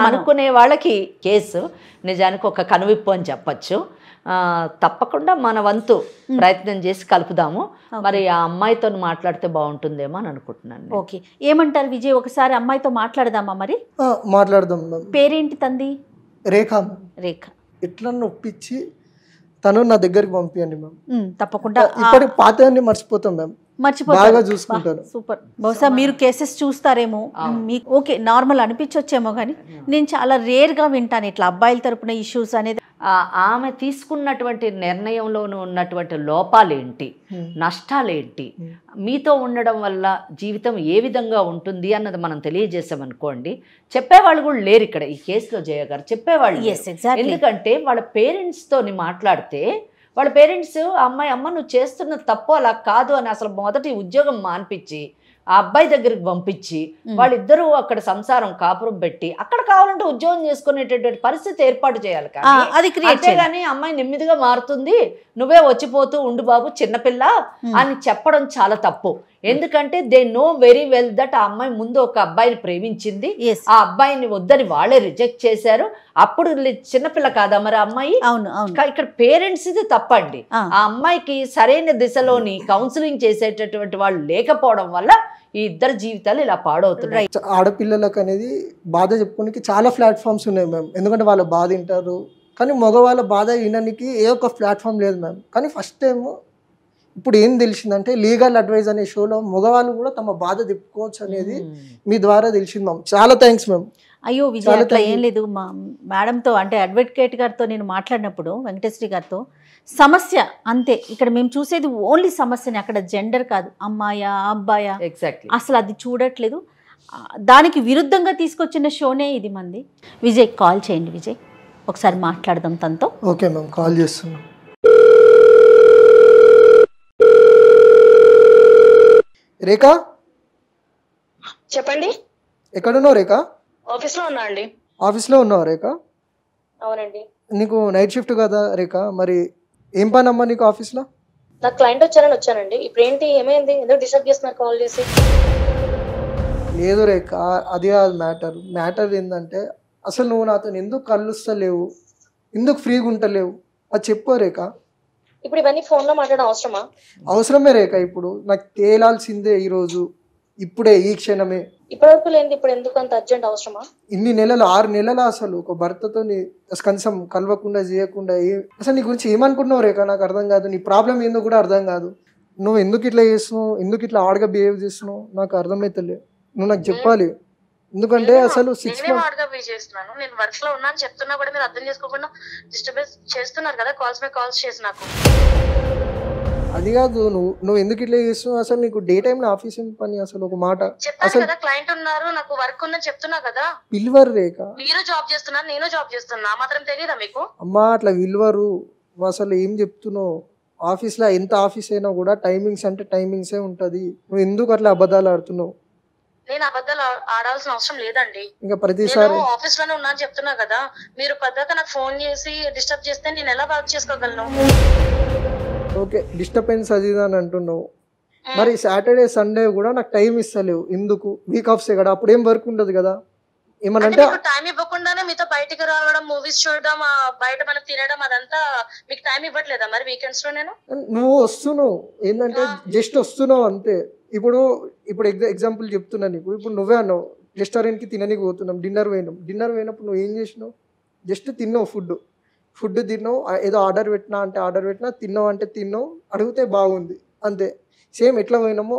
అనుకునే వాళ్ళకి కేసు నిజానికి ఒక కనువిప్పు అని చెప్పచ్చు. తప్పకుండా మన వంతు ప్రయత్నం చేసి కలుపుదాము. మరి ఆ అమ్మాయితో మాట్లాడితే బాగుంటుందేమో అని అనుకుంటున్నాను. ఓకే, ఏమంటారు విజయ్? ఒకసారి అమ్మాయితో మాట్లాడదామా? మరి మాట్లాడదాం. పేరేంటి తంది? రేఖ. రేఖ. ఎట్లా ఒప్పించి తను నా దగ్గరికి పంపించండి మ్యామ్. తప్పకుండా. ఇప్పటి పాతవన్నీ మర్చిపోతాం మ్యామ్, బాగా చూసుకుంటారు. సూపర్. బహుశా మీరు కేసెస్ చూస్తారేమో, మీకు ఓకే నార్మల్ అనిపించొచ్చేమో, కానీ నేను చాలా రేర్ గా వింటాను ఇట్లా అబ్బాయిల తరపున ఇష్యూస్ అనేది. ఆమె తీసుకున్నటువంటి నిర్ణయంలోనూ ఉన్నటువంటి లోపాలేంటి, నష్టాలేంటి, మీతో ఉండడం వల్ల జీవితం ఏ విధంగా ఉంటుంది అన్నది మనం తెలియజేసామనుకోండి, చెప్పేవాళ్ళు కూడా లేరు ఇక్కడ ఈ కేసులో. జయ గారు చెప్పేవాళ్ళు, ఎందుకంటే వాళ్ళ పేరెంట్స్తోని మాట్లాడితే వాళ్ళ పేరెంట్స్ అమ్మ నువ్వు చేస్తున్న తప్పు అలా కాదు అని అసలు మొదటి ఉద్యోగం మాన్పించి ఆ అబ్బాయి దగ్గరికి పంపించి వాళ్ళిద్దరూ అక్కడ సంసారం కాపురం పెట్టి అక్కడ కావాలంటే ఉద్యోగం చేసుకునేటటువంటి పరిస్థితి ఏర్పాటు చేయాలి. కానీ అమ్మాయి నెమ్మదిగా మారుతుంది, నువ్వే వచ్చిపోతూ ఉండు బాబు చిన్నపిల్ల అని చెప్పడం చాలా తప్పు. ఎందుకంటే they know very well that ఆ అమ్మాయి ముందు ఒక అబ్బాయిని ప్రేమించింది, ఆ అబ్బాయిని వద్దని వాళ్ళే రిజెక్ట్ చేశారు. అప్పుడు చిన్నపిల్ల కాదా మరి అమ్మాయి? ఇక్కడ పేరెంట్స్ ఇది తప్పండి. ఆ అమ్మాయికి సరైన దిశలోని కౌన్సిలింగ్ చేసేటటువంటి వాళ్ళు లేకపోవడం వల్ల ఈ ఇద్దరు జీవితాలు ఇలా పాడవుతున్నాయి. ఆడపిల్లలకు అనేది బాధ చెప్పుకోనికి చాలా ప్లాట్ఫామ్స్ ఉన్నాయి మ్యామ్, ఎందుకంటే వాళ్ళ బాధ వింటారు. కానీ మగవాళ్ళ బాధ వినడానికి ఏ ఒక్క ప్లాట్ఫామ్ లేదు మ్యామ్. కానీ ఫస్ట్ టైం ఇప్పుడు ఏం తెలిసిందంటే లీగల్ అడ్వైజ్ అనే షోలో మగవాళ్ళు కూడా తమ బాధ చెప్పుకోవచ్చు అనేది మీ ద్వారా తెలిసింది మ్యామ్. చాలా థ్యాంక్స్ మ్యామ్. అయ్యో విజయ్, అట్లా ఏం లేదు. మా మేడంతో అంటే అడ్వకేట్ గారితో నేను మాట్లాడినప్పుడు, వెంకటేశ్వరి గారితో, సమస్య అంతే. ఇక్కడ మేము చూసేది ఓన్లీ సమస్యని, అక్కడ జెండర్ కాదు, అమ్మాయా అబ్బాయా అసలు అది చూడట్లేదు. దానికి విరుద్ధంగా తీసుకొచ్చిన షోనే ఇది మంది. విజయ్ కాల్ చేయండి, విజయ్ ఒకసారి మాట్లాడదాం తనతో. ఓకే మ్యామ్, కాల్ చేస్తున్నాం. రేఖ చెప్పండి. ఎక్కడున్నావు రేఖ? ఆఫీస్ లో ఉన్నా అండి. ఆఫీస్ లో ఉన్నావు రేఖ? అవునండి. నీకు నైట్ షిఫ్ట్ కదా రేఖ, మరి ఏం పని అమ్మా నీకు ఆఫీస్ లో? నాకు క్లయింట్ వచ్చారని వచ్చానండి. ఇప్పుడు ఏంటి, ఏమైంది, ఎందుకు డిస్టర్బ్ చేస్తున్నారు కాల్ చేసి? లేదు రేఖ, అది కాదు మ్యాటర్ ఏంటంటే అసలు నువ్వు నాతో ఎందుకు కలుస్తలేవు, ఎందుకు ఫ్రీగా ఉంటలేవు అది చెప్పు రేఖ. ఇప్పుడు ఇవన్నీ ఫోన్ లో మాట్లాడడం అవసరమా? అవసరమే రేఖ, ఇప్పుడు నాకు తేలాల్సిందే ఈరోజు, ఇప్పుడే, ఈ క్షణమే. ఇప్పటివరకు లేని ఇప్పుడు ఎందుకు అంత అర్జెంట్ అవసరమా? ఇన్ని నెలలు, 6 నెలలు అసలు ఒక భర్తతో కనీసం కలవకుండా చేయకుండా అసలు నీ గురించి ఏమనుకుంటున్నావు రేఖ? నాకు అర్థం కాదు, నీ ప్రాబ్లం ఏందో కూడా అర్థం కాదు. నువ్వు ఎందుకు ఇట్లా చేస్తున్నావు, ఎందుకు ఇట్లా ఆడగా బిహేవ్ చేస్తున్నావు నాకు అర్థమైతలే. నువ్వు నాకు చెప్పాలి. ఎందుకంటే అసలు 6 months నేను వర్క్ లో ఉన్నాను చెప్తున్నా కూడా మీరు అర్థం చేసుకోకుండా డిస్టర్బెన్స్ చేస్తున్నారు కదా, కాల్స్ మీద కాల్స్ చేసి నాకు. అది కాదు, నువ్వు ఎందుకు ఇట్లా చేస్తున్నావు? అసలు నీకు డే టైమ్ లో ఆఫీస్ ఏం పని? అసలు ఒక మాట చెప్పాను కదా, క్లయింట్ ఉన్నారు, నాకు వర్క్ ఉందని చెప్తున్నా కదా. పిల్వర్ రేఖ, మీరు జాబ్ చేస్తున్నారు, నేను జాబ్ చేస్తున్నా, మాత్రం తెలియదా మీకు? అమ్మా అట్లా విలువరు. అసలు ఏం చెప్తున్నావు? ఆఫీస్ లో ఎంత ఆఫీస్ అయినా కూడా టైమింగ్స్ అంటే టైమింగ్సే ఉంటది. నువ్వు ఎందుకు అట్లా అబద్ధాలు ఆడుతున్నావు? నేను అబద్ధాలు ఆడాల్సిన అవసరం లేదండి. ఇంకా ప్రతిసారి ఆఫీస్ లోనే ఉన్నా అని చెప్తున్నా కదా, మీరు పద్దాక నాకు ఫోన్ చేసి డిస్టర్బ్ చేస్తే నేను ఎలా వర్క్ చేసుకోగలను? ఓకే, డిస్టర్బెన్స్ అది అని అంటున్నావు. మరి సాటర్డే సండే కూడా నాకు టైం ఇస్తలేవు ఎందుకు? వీక్ ఆఫ్సే కదా, అప్పుడు ఏం వర్క్ ఉండదు కదా. ఏమనంటే టైం ఇవ్వకుండానే మీతో బయటికి రావడం, మూవీస్ చూడడం, బయట మనం తినడం అదంతా మీకు టైం ఇవ్వట్లేదా మరి వీకెండ్స్ లో? నేను నువ్వు వస్తున్నావు ఏంటంటే జస్ట్ వస్తున్నావు అంతే. ఇప్పుడు ఎగ్జాంపుల్ చెప్తున్నా నీకు. ఇప్పుడు నువ్వే అన్నావు రెస్టారెంట్కి తిననీకి పోతున్నాం, డిన్నర్ పోయినప్పుడు నువ్వు ఏం చేసినావు? జస్ట్ తిన్నావు, ఫుడ్ తిన్నావు, ఏదో ఆర్డర్ పెట్టినా తిన్నావు అంటే తిన్నావు, అడిగితే బాగుంది అంతే. సేమ్ ఎట్లా పోయినామో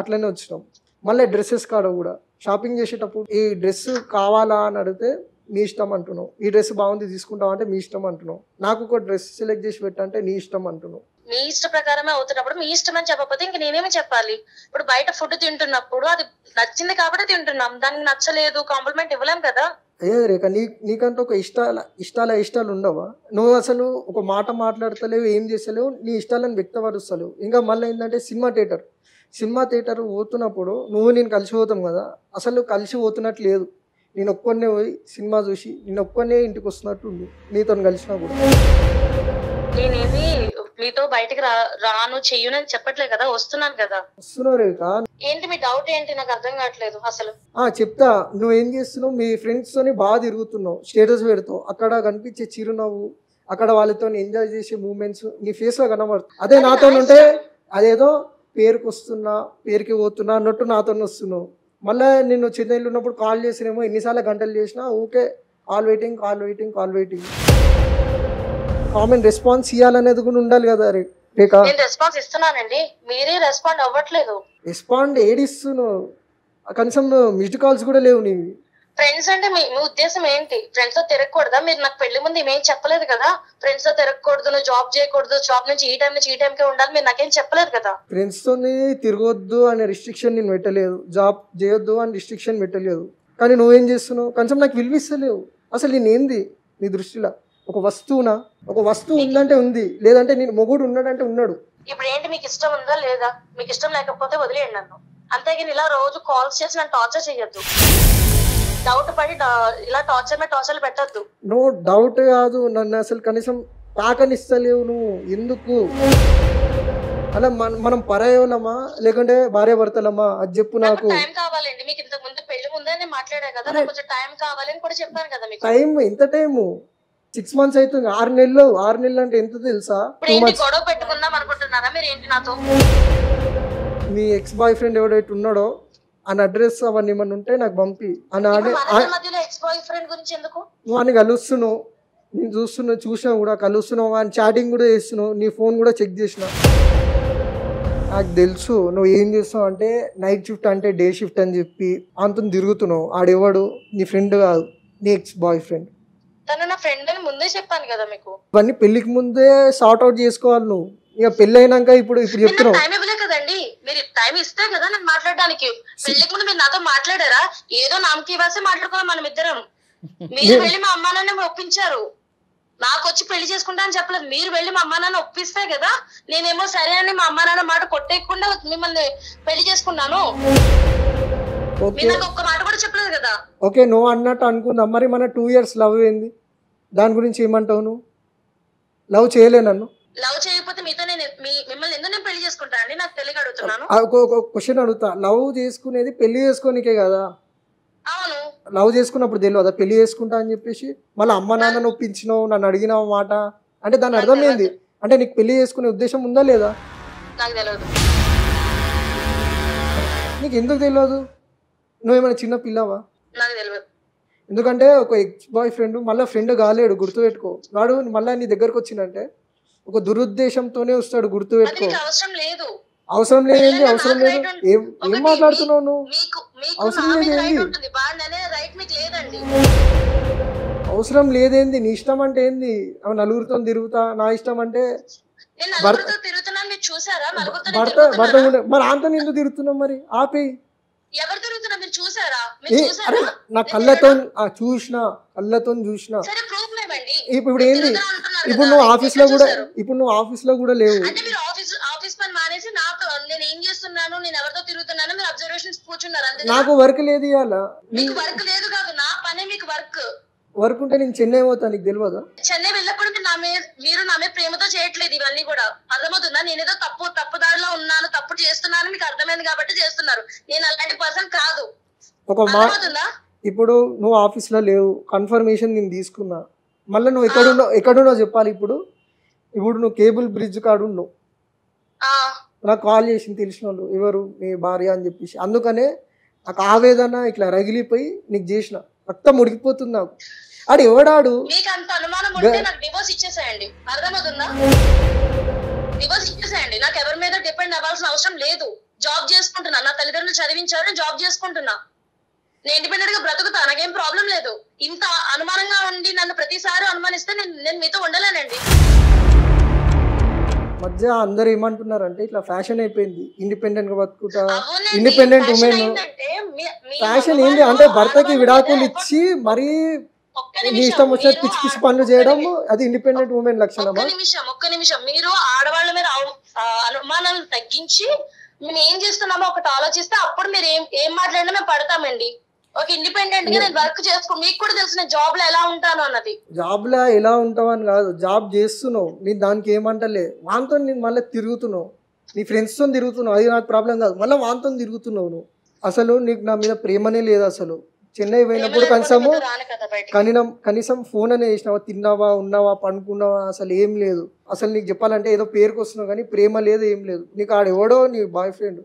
అట్లనే వచ్చినాం. మళ్ళీ డ్రెస్సెస్ కాడ కూడా షాపింగ్ చేసేటప్పుడు ఈ డ్రెస్ కావాలా అని అడిగితే మీ ఇష్టం అంటున్నావు, ఈ డ్రెస్ బాగుంది తీసుకుంటావు అంటే మీ ఇష్టం అంటున్నావు, నాకు ఒక డ్రెస్ సెలెక్ట్ చేసి పెట్టంటే నీ ఇష్టం అంటున్నావు. మీ ఇష్ట ప్రకారమే అవుతున్నప్పుడు మీ ఇష్టం అని చెప్పకపోతే ఇంక నేనేమి చెప్పాలి? ఇప్పుడు బయట ఫుడ్ తింటున్నప్పుడు అది నచ్చింది కాబట్టి తింటున్నాం, దానికి నచ్చలేదు కాంప్లిమెంట్ ఇవ్వలేం కదా. అయ్యే రేఖ, నీకంటే ఒక ఇష్టాలు ఉండవా? నువ్వు అసలు ఒక మాట మాట్లాడతలేవు, ఏం చేస్తలేవు, నీ ఇష్టాలను వ్యక్తపరుస్తలేవు. ఇంకా మళ్ళీ ఏంటంటే సినిమా థియేటర్ పోతున్నప్పుడు నువ్వు నేను కలిసి పోతాం కదా, అసలు కలిసి పోతున్నట్టు లేదు. నేను ఒక్కనే పోయి సినిమా చూసి నేను ఒక్కనే ఇంటికి వస్తున్నట్టు ఉంది నీతో కలిసినా కూడా. నేనేది మీతో బయటికి రాను చెయ్యనని చెప్పట్లేదు కదా, వస్తున్నాను కదా. వస్తున్నావు రేఖ. ఏంటి మీ డౌట్ ఏంటి? నాకు అర్థం కావట్లేదు అసలు. చెప్తా. నువ్వేం చేస్తున్నావు? మీ ఫ్రెండ్స్ తోని బాగా తిరుగుతున్నావు, స్టేటస్ పెడతావు, అక్కడ కనిపించే చిరునవ్వు, అక్కడ వాళ్ళతో ఎంజాయ్ చేసే మూమెంట్స్ నీ ఫేస్ లో కనబడుతుంది. అదే నాతో ఉంటే అదేదో పేరుకి పోతున్నా అన్నట్టు నాతో వస్తున్నావు. మళ్ళీ నేను చెన్నైలో ఉన్నప్పుడు కాల్ చేసినేమో ఎన్నిసార్లు గంటలు చేసినా ఊకే కాల్ వెయిటింగ్. కామన్ రెస్పాన్స్ ఇవ్వాలనేది కూడా ఉండాలి కదా రేఖ. రెస్పాన్స్ ఇస్తున్నానండి, మీరే రెస్పాండ్ అవ్వట్లేదు. రెస్పాండ్ ఏడిస్తున్నావు, కనీసం మిస్డ్ కాల్స్ కూడా లేవు నీవి. ఫ్రెండ్స్ అంటే మీ ఉద్దేశం ఏంటి? ఫ్రెండ్స్ తో తిరగకూడదా? మీరు నాకు పెళ్లి ముందు ఏమేం చెప్పలేదు కదా, ఫ్రెండ్స్ తో తిరగకూడదు, నువ్వు జాబ్ చేయకూడదు, జాబ్ నుంచి ఈ టైం నుంచి ఈ టైంకే ఉండాలి, మీరు నాకేం చెప్పలేదు కదా. ఫ్రెండ్స్ తోని తిరగొద్దు అనే రిస్ట్రిక్షన్ నేను పెట్టలేదు, జాబ్ చేయొద్దు అని రిస్ట్రిక్షన్ పెట్టలేదు. కానీ నువ్వేం చేస్తున్నావు? కనీసం నాకు విలువిస్తలేవు. అసలు నేనేంది నీ దృష్టిలో? ఒక వస్తువు ఉందంటే ఉంది, లేదంటే నేను మొగుడు ఉన్నాడంటే ఉన్నాడు. ఇప్పుడు ఏంటి, మీకు ఇష్టం ఉందా లేదా? మీకు ఇష్టం లేకపోతే వదిలేయండి నన్ను, అంతేగాని ఇలా రోజు కాల్స్ చేసి నన్ను టార్చర్ చేయొద్దు. డౌట్ పడి ఇలా టార్చర్ పెట్టద్దు. నో డౌట్ కాదు, నన్ను అసలు కనీసం తాకనిస్తలేవు నువ్వు. ఎందుకు అలా? మనం పరాయోలమా లేకుంటే భార్య భర్తలమా? అది చెప్పు నాకు. టైం కావాలండి మీకు. ఇంతకు ముందు పెళ్లి ముందే నేను మాట్లాడా కదా, నాకు కొంచెం టైం కావాలని కూడా చెప్పాను కదా మీకు. టైం ఎంత టైము? 6 months అవుతుంది. 6 నెలలు అంటే ఎంత తెలుసా? గొడవ పెట్టుకుందాం అనుకుంటున్నారా మీరు ఏంటి నాతో? మీ ఎక్స్ బాయ్ ఫ్రెండ్ ఎవడైతే ఉన్నాడో అని అడ్రస్ అవన్నీ ఏమన్నా ఉంటే నాకు పంపి. నువ్వు అని కలుస్తున్నావు, నేను చూసినా కూడా కలుస్తున్నావు, అని చాటింగ్ కూడా చేస్తున్నావు, నీ ఫోన్ కూడా చెక్ చేసిన. నాకు తెలుసు నువ్వు ఏం చేస్తావు అంటే నైట్ షిఫ్ట్ అంటే డే షిఫ్ట్ అని చెప్పి అంత తిరుగుతున్నావు. ఆడెవడు? నీ ఫ్రెండ్ కాదు, నీ ఎక్స్ బాయ్ ఫ్రెండ్. తను నా ఫ్రెండ్ అని ముందే చెప్పాను కదా మీకు. ఇవన్నీ పెళ్లికి ముందే సార్ట్ అవుట్ చేసుకోవాలి నువ్వు. ఇక పెళ్లి అయినాక ఇప్పుడు చెప్తున్నావు. టైం ఇవ్వలే కదండి, మీరు టైం ఇస్తే కదా నేను మాట్లాడడానికి. పెళ్లికి ముందు మీరు నాతో మాట్లాడారా? ఏదో నామకి ఇవ్వాల్సి మాట్లాడుకోవాలి మనం ఇద్దరం. మీరు వెళ్ళి మా అమ్మా నాన్న ఒప్పించారు, నాకు వచ్చి పెళ్లి చేసుకుంటా అని చెప్పలేదు. మీరు వెళ్ళి మా అమ్మా నాన్న ఒప్పిస్తే కదా నేనేమో సరే అని మా అమ్మా నాన్న మాట కొట్టేయకుండా మిమ్మల్ని పెళ్లి చేసుకున్నాను. మీరు నాకు ఒక్క మాట కూడా చెప్పలేదు కదా. ఓకే, నువ్వు అన్నట్టు అనుకుందాం. మరి మన 2 years లవ్ ఏంది? దాని గురించి ఏమంటావు? నువ్వు లవ్ చేయలే నన్ను. లవ్ చేయకపోతే మీతో నేను మిమ్మల్ని ఎందుకు నేను పెళ్లి చేసుకుంటా అండి? నాకు తెలియక అడుగుతున్నాను. క్వశ్చన్ అడుగుతా. లవ్ చేసుకునేది పెళ్లి చేసుకోనికే కదా? అవును. లవ్ చేసుకున్నప్పుడు తెలియదా పెళ్లి చేసుకుంటా అని చెప్పేసి? మళ్ళీ అమ్మ నాన్న ఒప్పించినావు, నన్ను అడిగినావు మాట అంటే దాని అర్థం ఏంది? అంటే నీకు పెళ్లి చేసుకునే ఉద్దేశం ఉందా లేదా? నాకు తెలియదు. నీకు ఎందుకు తెలియదు? నువ్వేమైనా చిన్న పిల్లవా? నాకు తెలియదు. ఎందుకంటే ఒక ఎక్స్ బాయ్ ఫ్రెండ్ మళ్ళీ ఫ్రెండ్ కాలేడు, గుర్తుపెట్టుకో. వాడు మళ్ళీ నీ దగ్గరకు వచ్చిందంటే ఒక దురుద్దేశంతోనే వస్తాడు, గుర్తుపెట్టుకో. అవసరం లేదు. అవసరం లేదేంది? అవసరం లేదు. ఏం మాట్లాడుతున్నావు నువ్వు? అవసరం లేదేంది? అవసరం లేదేంది? నీ ఇష్టం అంటే ఏంది? నలుగురితో తిరుగుతా, నా ఇష్టం అంటే భర్త మరి అంత ఎందుకు తిరుగుతున్నావు? మరి ఆపే. అరే నా కళ్ళతో చూసినా ఇప్పుడు ఏంది? ఇప్పుడు నువ్వు ఆఫీస్ లో కూడా లేవు. నాకు వర్క్ లేదు ఇవాళ. వర్క్ ఉంటే నేను చెన్నై పోతా, నీకు తెలియదా? చెన్నై వెళ్ళకుండా మీరు నా మీద ప్రేమతో చేయట్లేదు ఇవన్నీ కూడా, అర్థమవుతుందా? నేనేదో తప్పు దారిలో ఉన్నాను, తప్పు చేస్తున్నాను మీకు అర్థమైంది కాబట్టి చేస్తున్నారు. నేను అలాంటి పర్సన్ కాదు, ఇప్పుడు నువ్వు ఆఫీస్లో లేవు, కన్ఫర్మేషన్ నేను తీసుకున్నా, మళ్ళీ నువ్వు ఎక్కడున్నావు చెప్పాలి. ఇప్పుడు నువ్వు కేబుల్ బ్రిడ్జ్ కాడు ఉన్నావు, నాకు కాల్ చేసింది తెలిసిన వాళ్ళు, ఎవరు మీ భార్య అని చెప్పేసి. అందుకనే నాకు ఆవేదన ఇట్లా రగిలిపోయి నీకు చేసిన, రక్తం ఉడికిపోతుంది నాకు. ఆడు ఎవడాడు? మీకు అంత అనుమానం ఉంటే నాకు డివోర్స్ ఇచ్చేసేయండి, అర్థమవుతుందా? డివోర్స్ ఇచ్చేసేయండి, నాకు ఎవరి మీద డిపెండ్ అవ్వాల్సిన అవసరం లేదు. జాబ్ చేసుకుంటున్నా, నా తల్లిదండ్రులు చదివించారు, జాబ్ చేసుకుంటున్నా, నేను ఇండిపెండెంట్ గా బ్రతుకుతా, నాకేం ప్రాబ్లం లేదు. ఇంత అనుమానంగా ఉండి నన్ను ప్రతిసారి అనుమానిస్తే నేను మీతో ఉండలేనండి. మధ్య అందరు ఏమంటున్నారంటే ఇట్లా ఫ్యాషన్ అయిపోయింది, ఇండిపెండెంట్ గా బతుకుతా, ఇండిపెండెంట్ ఉమెన్. ఫ్యాషన్ ఏంటి అంటే భర్తకి విడాకులు ఇచ్చి మరీ నీ ఇష్టం వచ్చినట్టు పిచ్చి పిచ్చి పనులు చేయడం, అది ఇండిపెండెంట్ ఉమెన్ లక్షణమా? ఒక్క నిమిషం మీరు ఆడవాళ్ళ మీద అనుమానాలు తగ్గించి మేము ఏం చేస్తున్నామో ఒకటి ఆలోచిస్తే అప్పుడు మీరు ఏం మాట్లాడినా మేము పడతామండి. ఒక ఇండిపెండెంట్ గా నేను వర్క్ చేసుకో, మీకు కూడా తెలుసు నేను జాబ్ లో ఎలా ఉంటాను అన్నది. జాబ్ లో ఎలా ఉంటావు అని కాదు, జాబ్ చేస్తున్నావు, నేను దానికి ఏమంటలే. వాంతో నేను మళ్ళీ తిరుగుతున్నావు, నీ ఫ్రెండ్స్ తో తిరుగుతున్నావు, అది నాకు ప్రాబ్లం కాదు. మళ్ళీ వాంతో తిరుగుతున్నావు నువ్వు. అసలు నీకు నా మీద ప్రేమనే లేదు. అసలు చెన్నై పోయినప్పుడు కనీసం ఫోన్ అనే చేసినావా, తిన్నావా, ఉన్నావా, పనుకున్నావా, అసలు ఏం లేదు. అసలు నీకు చెప్పాలంటే ఏదో పేరుకు వస్తున్నావు కానీ ప్రేమ లేదు, ఏం లేదు. నీకు ఆడెవడో నీ బాయ్ ఫ్రెండ్,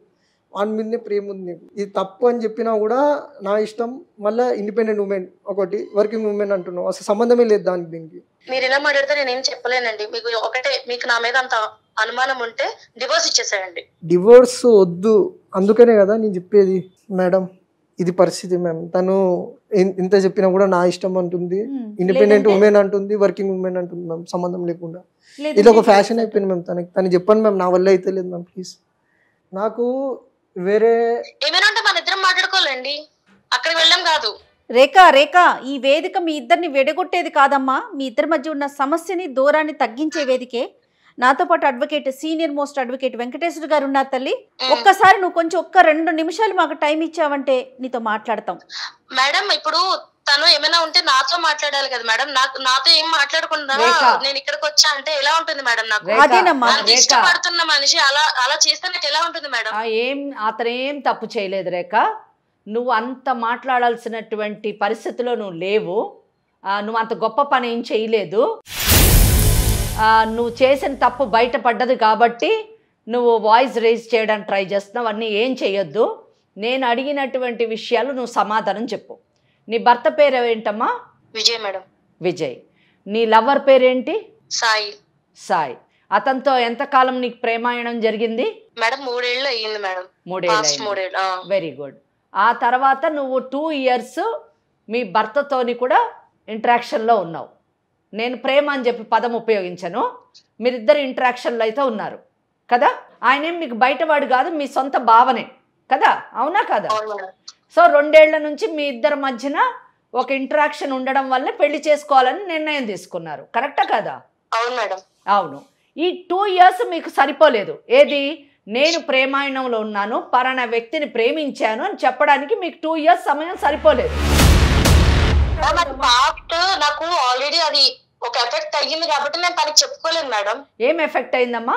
వాని మీదనే ప్రేమ ఉంది నీకు. ఇది తప్పు అని చెప్పినా కూడా నా ఇష్టం. మళ్ళీ ఇండిపెండెంట్ ఉమెన్ ఒకటి, వర్కింగ్ ఉమెన్ అంటున్నావు, అసలు సంబంధమే లేదు దానికి దీనికి. మీరు ఇలా మాట్లాడితే నేనేం చెప్పలేనండి. మీకు ఒకటే, మీకు నా మీద అంత అనుమానం ఉంటే డివోర్స్ ఇచ్చేసేయండి. డివోర్స్ వద్దు, అందుకనే కదా నేను చెప్పేది. మేడం ఇది పరిస్థితి మ్యామ్, తను ఇంత చెప్పినా కూడా నా ఇష్టం అంటుంది, ఇండిపెండెంట్ ఉమెన్ అంటుంది, వర్కింగ్ ఉమెన్ అంటుంది మ్యామ్, సంబంధం లేకుండా. ఇది ఒక ఫ్యాషన్ అయిపోయింది మ్యామ్. తను చెప్పండి మ్యామ్, నా వల్ల అయితే లేదు మ్యామ్, ప్లీజ్. నాకు వేరే ఏమైనా ఉంటే మన ఇద్దరం మాట్లాడుకోవాలండి, అక్కడికి వెళ్ళాం కాదు. రేఖ ఈ వేదిక మీ ఇద్దరిని విడగొట్టేది కాదమ్మా, మీ ఇద్దరి మధ్య ఉన్న సమస్యని దూరాన్ని తగ్గించే వేదికే. నాతో పాటు advocate, senior most advocate Venkateswara గారు ఉన్నారు తల్లి. ఒక్కసారి నువ్వు కొంచెం 2 నిమిషాలు మాకు టైం ఇచ్చావంటే నీతో మాట్లాడతాం. మేడం ఇప్పుడు తను ఏమైనా ఉంటే నాతో మాట్లాడాలి కదా మేడం, నాతో ఏం మాట్లాడకుండా నేను ఇక్కడికి వచ్చా అంటే ఎలా ఉంటుంది మేడం? నాకు అదేనమ్మా, ఇష్టపడుతున్న మనిషి అలా చేస్తే నాకు ఎలా ఉంటుంది మేడం? అతనేం తప్పు చేయలేదు రేఖ, నువ్వు అంత మాట్లాడాల్సినటువంటి పరిస్థితిలో నువ్వు లేవు, నువ్వు అంత గొప్ప పని ఏం చేయలేదు. నువ్వు చేసిన తప్పు బయటపడ్డది కాబట్టి నువ్వు వాయిస్ రేజ్ చేయడానికి ట్రై చేస్తున్నావు. అన్నీ ఏం చేయొద్దు. నేను అడిగినటువంటి విషయాలు నువ్వు సమాధానం చెప్పు. నీ భర్త పేరు ఏంటమ్మా? విజయ్ మేడం. విజయ్. నీ లవర్ పేరేంటి? సాయి. అతనితో ఎంతకాలం నీకు ప్రేమాయణం జరిగింది? మేడం 3 ఏళ్ళు అయ్యింది మేడం. 3 ఏళ్ళు. Very good. ఆ తర్వాత నువ్వు 2 ఇయర్స్ మీ భర్తతోని కూడా ఇంటరాక్షన్లో ఉన్నావు. నేను ప్రేమ అని చెప్పి పదం ఉపయోగించను, మీరిద్దరు ఇంటరాక్షన్లో అయితే ఉన్నారు కదా. ఆయనేం మీకు బయటవాడు కాదు, మీ సొంత భావనే కదా, అవునా కదా? సో 2 ఏళ్ల నుంచి మీ ఇద్దరి మధ్యన ఒక ఇంటరాక్షన్ ఉండడం వల్ల పెళ్లి చేసుకోవాలని నిర్ణయం తీసుకున్నారు, కరెక్టా కదా? అవును మేడం. అవును. ఈ 2 ఇయర్స్ మీకు సరిపోలేదు. ఏది? నేను ప్రేమాయణంలో ఉన్నాను, పలానా వ్యక్తిని ప్రేమించాను అని చెప్పడానికి మీకు 2 ఇయర్స్ సమయం సరిపోలేదు. నాకు ఆల్రెడీ అది ఒక ఎఫెక్ట్ అయ్యింది కాబట్టి నేను తనకి చెప్పుకోలేదు మేడం. ఏం ఎఫెక్ట్ అయిందమ్మా?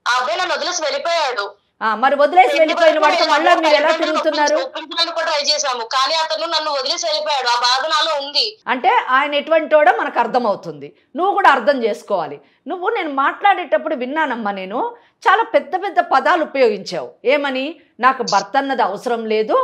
ఆ అబ్బాయి నన్ను వదిలేసి వెళ్ళిపోయాడు. మరి వదిలేసి వెళ్ళిపోయిన వాడితో మళ్ళీ మీరు ఎలా తిరుగుతున్నారు? ట్రై చేశాము కానీ అతను నన్ను వదిలేసి వెళ్ళిపోయాడు. ఆ బాధ నాలో ఉంది. అంటే ఆయన ఎటువంటి వాడో మనకు అర్థమవుతుంది, నువ్వు కూడా అర్థం చేసుకోవాలి. నువ్వు నేను మాట్లాడేటప్పుడు విన్నానమ్మా, నేను చాలా పెద్ద పెద్ద పదాలు ఉపయోగించావు. ఏమని? నాకు భర్త అన్నది అవసరం లేదు,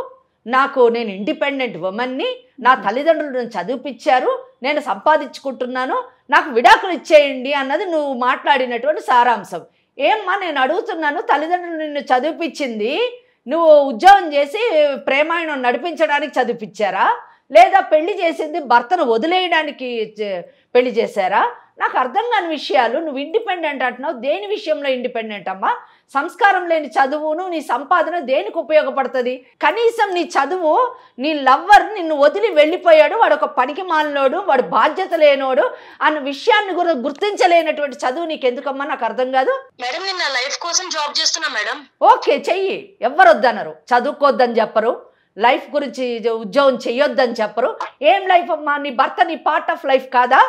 నేను ఇండిపెండెంట్ ఉమెన్ని, నా తల్లిదండ్రులు నన్ను చదివిపించారు, నేను సంపాదించుకుంటున్నాను, నాకు విడాకులు ఇచ్చేయండి అన్నది నువ్వు మాట్లాడినటువంటి సారాంశం. ఏమ్మా నేను అడుగుతున్నాను, తల్లిదండ్రులు నిన్ను చదివిపించింది నువ్వు ఉద్యోగం చేసి ప్రేమాయణం నడిపించడానికి చదివిపించారా, లేదా పెళ్లి చేసింది భర్తను వదిలేయడానికి పెళ్లి చేశారా? నాకు అర్థం కాని విషయాలు. నువ్వు ఇండిపెండెంట్ అంటున్నావు, దేని విషయంలో ఇండిపెండెంట్ అమ్మా? సంస్కారం లేని చదువును నీ సంపాదన దేనికి ఉపయోగపడుతుంది? కనీసం నీ చదువు, నీ లవ్వర్ నిన్ను వదిలి వెళ్ళిపోయాడు, వాడు ఒక పనికి మాలినోడు, వాడు బాధ్యత లేనోడు అన్న విషయాన్ని కూడా గుర్తించలేనటువంటి చదువు నీకు ఎందుకమ్మా? నాకు అర్థం కాదు. మేడం నేను నా లైఫ్ కోసం జాబ్ చేస్తున్నా మేడం. ఓకే, చెయ్యి, ఎవ్వరు వద్దన్నారు, చదువుకోవద్దని చెప్పరు, లైఫ్ గురించి ఉద్యోగం చెయ్యొద్దని చెప్పరు. ఏం లైఫ్ అమ్మా? నీ భర్త నీ పార్ట్ ఆఫ్ లైఫ్ కాదా?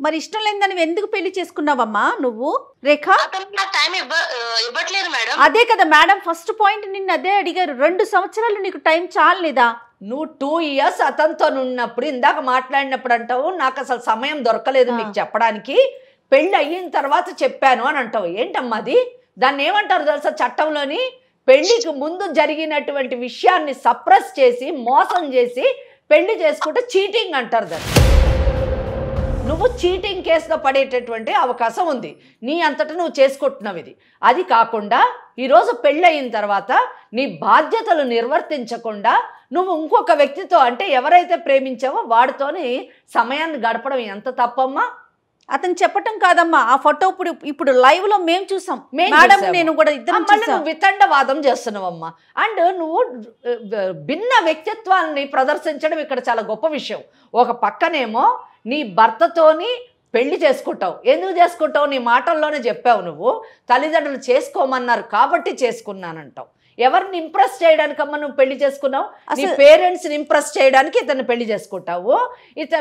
మరి ఇష్టం లేదని ఎందుకు పెళ్లి చేసుకున్నావమ్మా నువ్వు రేఖ? అతను నాకు టైం ఇవ్వట్లేదు మేడం. అదే కదా మేడం ఫస్ట్ పాయింట్, నిన్ను అదే అడిగారు. 2 సంవత్సరాలు నీకు టైం చాలలేదా? నువ్వు 2 years అతనితో ఉన్నప్పుడు ఇందాక మాట్లాడినప్పుడు అంటావు నాకు అసలు సమయం దొరకలేదు మీకు చెప్పడానికి, పెళ్ళి అయిన తర్వాత చెప్పాను అని అంటావు. ఏంటమ్మా అది? దాన్ని ఏమంటారు తెలుసా చట్టంలోని? పెళ్లికి ముందు జరిగినటువంటి విషయాన్ని సప్రెస్ చేసి మోసం చేసి పెళ్లి చేసుకుంటే చీటింగ్ అంటారు దాన్ని. నువ్వు చీటింగ్ కేసులో పడేటటువంటి అవకాశం ఉంది. నీ అంతటా నువ్వు చేసుకుంటున్నావు ఇది. అది కాకుండా ఈరోజు పెళ్ళి అయిన తర్వాత నీ బాధ్యతలు నిర్వర్తించకుండా నువ్వు ఇంకొక వ్యక్తితో, అంటే ఎవరైతే ప్రేమించావో వాడితోని సమయాన్ని గడపడం ఎంత తప్పమ్మా? అతను చెప్పటం కాదమ్మా, ఆ ఫోటో ఇప్పుడు లైవ్ లో మేము చూసాం మేడం, నేను కూడా ఇద్దరం చూసాం. వితండవాదం చేస్తున్నావమ్మా. అండ్ నువ్వు భిన్న వ్యక్తిత్వాన్ని ప్రదర్శించడం ఇక్కడ చాలా గొప్ప విషయం. ఒక పక్కనేమో నీ భర్తతోని పెళ్లి చేసుకుంటావు. ఎందుకు చేసుకుంటావు? నీ మాటల్లోనే చెప్పావు. నువ్వు తల్లిదండ్రులు చేసుకోమన్నారు కాబట్టి చేసుకున్నానంటావు. ఎవరిని ఇంప్రెస్ చేయడానికమ్మా నువ్వు పెళ్లి చేసుకున్నావు? నీ పేరెంట్స్ని ఇంప్రెస్ చేయడానికి ఇతన్ని పెళ్లి చేసుకుంటావు.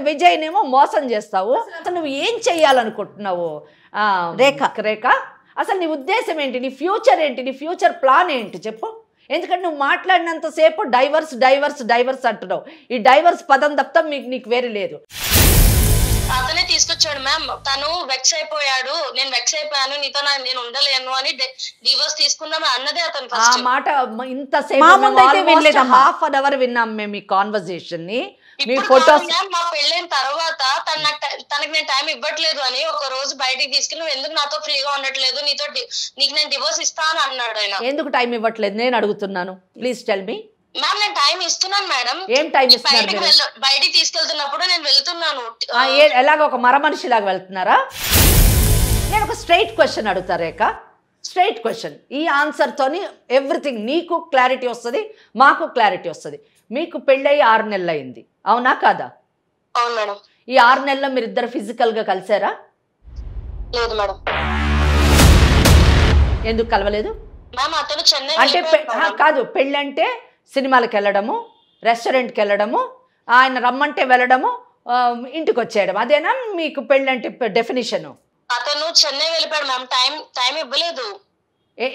విజయ్నేమో మోసం చేస్తావు. అసలు నువ్వు ఏం చెయ్యాలనుకుంటున్నావు రేఖ? అసలు నీ ఉద్దేశం ఏంటి? నీ ఫ్యూచర్ ఏంటి? నీ ఫ్యూచర్ ప్లాన్ ఏంటి చెప్పు. ఎందుకంటే నువ్వు మాట్లాడినంతసేపు డైవర్స్ డైవర్స్ డైవర్స్ అంటున్నావు. ఈ డైవర్స్ పదం తప్ప నీకు వేరే లేదు. అతనే తీసుకొచ్చాడు మ్యామ్. తను వెక్స్ అయిపోయాడు, నేను వెక్స్ అయిపోయాను, నీతో నేను ఉండలేను అని డివోర్స్ తీసుకుందాం అన్నదే అతను. ఆ మాట ఇంతసేపు హాఫ్ అన్ అవర్ విన్నాం మేము ఈ కాన్వర్సేషన్ ని. మీ ఫోటోస్ మా పెళ్ళైన తర్వాత తనకి నేను టైం ఇవ్వట్లేదు అని ఒక రోజు బయటికి తీసుకెళ్ళి ఎందుకు నాతో ఫ్రీగా ఉండట్లేదు, నీకు నేను డివోర్స్ ఇస్తాను అన్నాడు ఆయన. ఎందుకు టైం ఇవ్వట్లేదు నేను అడుగుతున్నాను, ప్లీజ్ టెల్ మీ. మ్యామ్ నేను టైం ఇస్తున్నాను మేడం. ఏం టైం ఇస్తున్నారు? బయటికి తీసుకెళ్తున్నప్పుడు నేను వెళ్తున్నాను. ఎలాగ ఒక మర మనిషి లాగా వెళ్తున్నారా? నేను ఒక స్ట్రైట్ క్వశ్చన్ అడుగుతా రేఖ, స్ట్రైట్ క్వశ్చన్. ఈ ఆన్సర్తోని ఎవ్రీథింగ్ నీకు క్లారిటీ వస్తుంది, మాకు క్లారిటీ వస్తుంది. మీకు పెళ్ళయి 6 నెలలు అయింది, అవునా కాదా? అవును మేడం. ఈ 6 నెలల్లో మీరు ఇద్దరు ఫిజికల్ గా కలిసారా? లేదు మేడం. ఎందుకు కలవలేదు? అంటే కాదు, పెళ్ళి అంటే సినిమాలకు వెళ్ళడము, రెస్టారెంట్కి వెళ్ళడము, ఆయన రమ్మంటే వెళ్ళడము, ఇంటికి వచ్చేయడం, అదేనా మీకు పెళ్ళి అంటే డెఫినేషన్? అతను చెన్నై వెళ్ళిపోయాడు మ్యామ్, టైం ఇవ్వలేదు.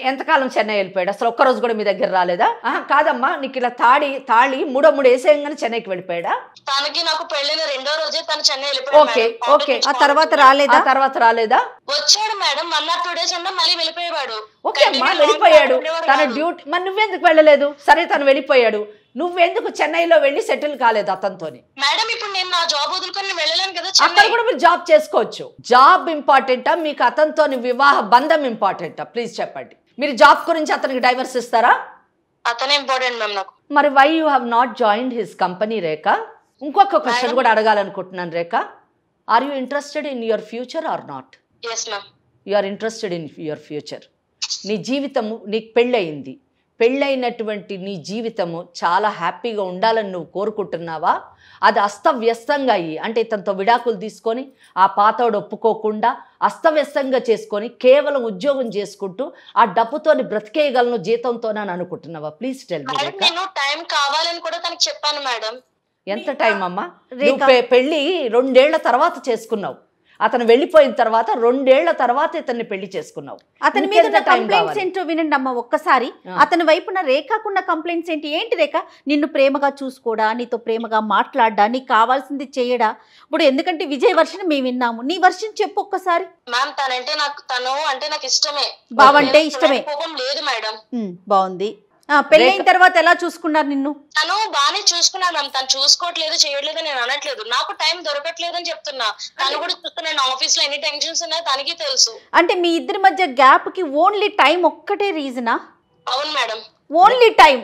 ఎంతకాలం చెన్నై వెళ్ళిపోయాడు? అసలు ఒక్కరోజు కూడా మీ దగ్గర రాలేదా? కాదమ్మా, నీకు ఇలా తాళి మూడో వేసేయంగానే చెన్నైకి వెళ్ళిపోయాడా? తనకి నాకు పెళ్ళిన 2వ రోజే తను చెన్నై వెళ్ళిపోయాడు. Okay okay. ఆ తర్వాత రాలేదా? వచ్చాడు మేడం, 1 or 2 days అన్నా మళ్ళీ వెళ్ళిపోయాడు. ఓకే అమ్మా, వెళ్ళిపోయాడు. తన డ్యూటీ. మరి నువ్వెందుకు వెళ్ళలేదు? సరే తను వెళ్ళిపోయాడు, నువ్వెందుకు చెన్నైలో వెళ్ళి సెటిల్ కాలేదు అతనితోని? మేడం ఇప్పుడు నేను నా జాబ్ వదులుకొని వెళ్ళలేను కదా. అక్కడ కూడా మీరు జాబ్ చేసుకోవచ్చు. జాబ్ ఇంపార్టెంటా మీకు అతనితోని వివాహ బంధం ఇంపార్టెంటా? ప్లీజ్ చెప్పండి. మీరు జాబ్ గురించి అతనికి డైవర్స్ ఇస్తారా? అతనే ఇంపార్టెంట్ మ్యామ్ నాకు. మరి why you have not joined his company Rekha? ఇంకొక క్వశ్చన్ కూడా అడగాలనుకుంటున్నాను Rekha. Are you interested in your future or not? yes ma'am. You are interested in your future. నీ జీవితము, నీకు పెళ్ళయింది, పెళ్ళైనటువంటి నీ జీవితము చాలా హ్యాపీగా ఉండాలని నువ్వు కోరుకుంటున్నావా? అది అస్తవ్యస్తంగా అయ్యి, అంటే ఇతనితో విడాకులు తీసుకొని ఆ పాతోడు ఒప్పుకోకుండా అస్తవ్యస్తంగా చేసుకొని కేవలం ఉద్యోగం చేసుకుంటూ ఆ డబ్బుతోని బ్రతికేయగలను జీతంతోనని అనుకుంటున్నావా? Please tell me. నేను టైం కావాలని కూడా తనకి చెప్పాను మేడం. ఎంత టైం అమ్మా? పెళ్ళి 2 ఏళ్ల తర్వాత చేసుకున్నావు, అతను వెళ్ళిపోయిన తర్వాత 2 ఏళ్ల తర్వాత ఇతన్ని పెళ్లి చేసుకున్నావు. అతని మీద కంప్లైంట్స్ ఏంటో వినండి అమ్మ ఒక్కసారి. అతని వైపున రేఖకున్న కంప్లైంట్స్ ఏంటి రేఖ? నిన్ను ప్రేమగా చూసుకోడా, నీతో ప్రేమగా మాట్లాడ్డా, నీకు కావాల్సింది చేయడా? ఇప్పుడు ఎందుకంటే విజయ్ వర్షన్ మేము విన్నాము, నీ వర్షన్ చెప్పు ఒక్కసారి. మ్యామ్ తను అంటే నాకు ఇష్టమే, బావంటే ఇష్టమే. కోపం లేదు మేడం. బాగుంది. పెళ్ళైన తర్వాత ఎలా చూసుకున్నారు నిన్ను? తను బాగానే చూసుకున్నాను మ్యామ్. తను చూసుకోవట్లేదు చేయట్లేదు నేను అనట్లేదు, నాకు టైం దొరకట్లేదు అని చెప్తున్నా. తను కూడా చూస్తున్నాను, ఆఫీస్ లో ఎన్ని టెన్షన్స్ ఉన్నాయో తనకి తెలుసు. అంటే మీ ఇద్దరి మధ్య గ్యాప్ కి ఓన్లీ టైం ఒక్కటే రీజనా? అవును madam, only time.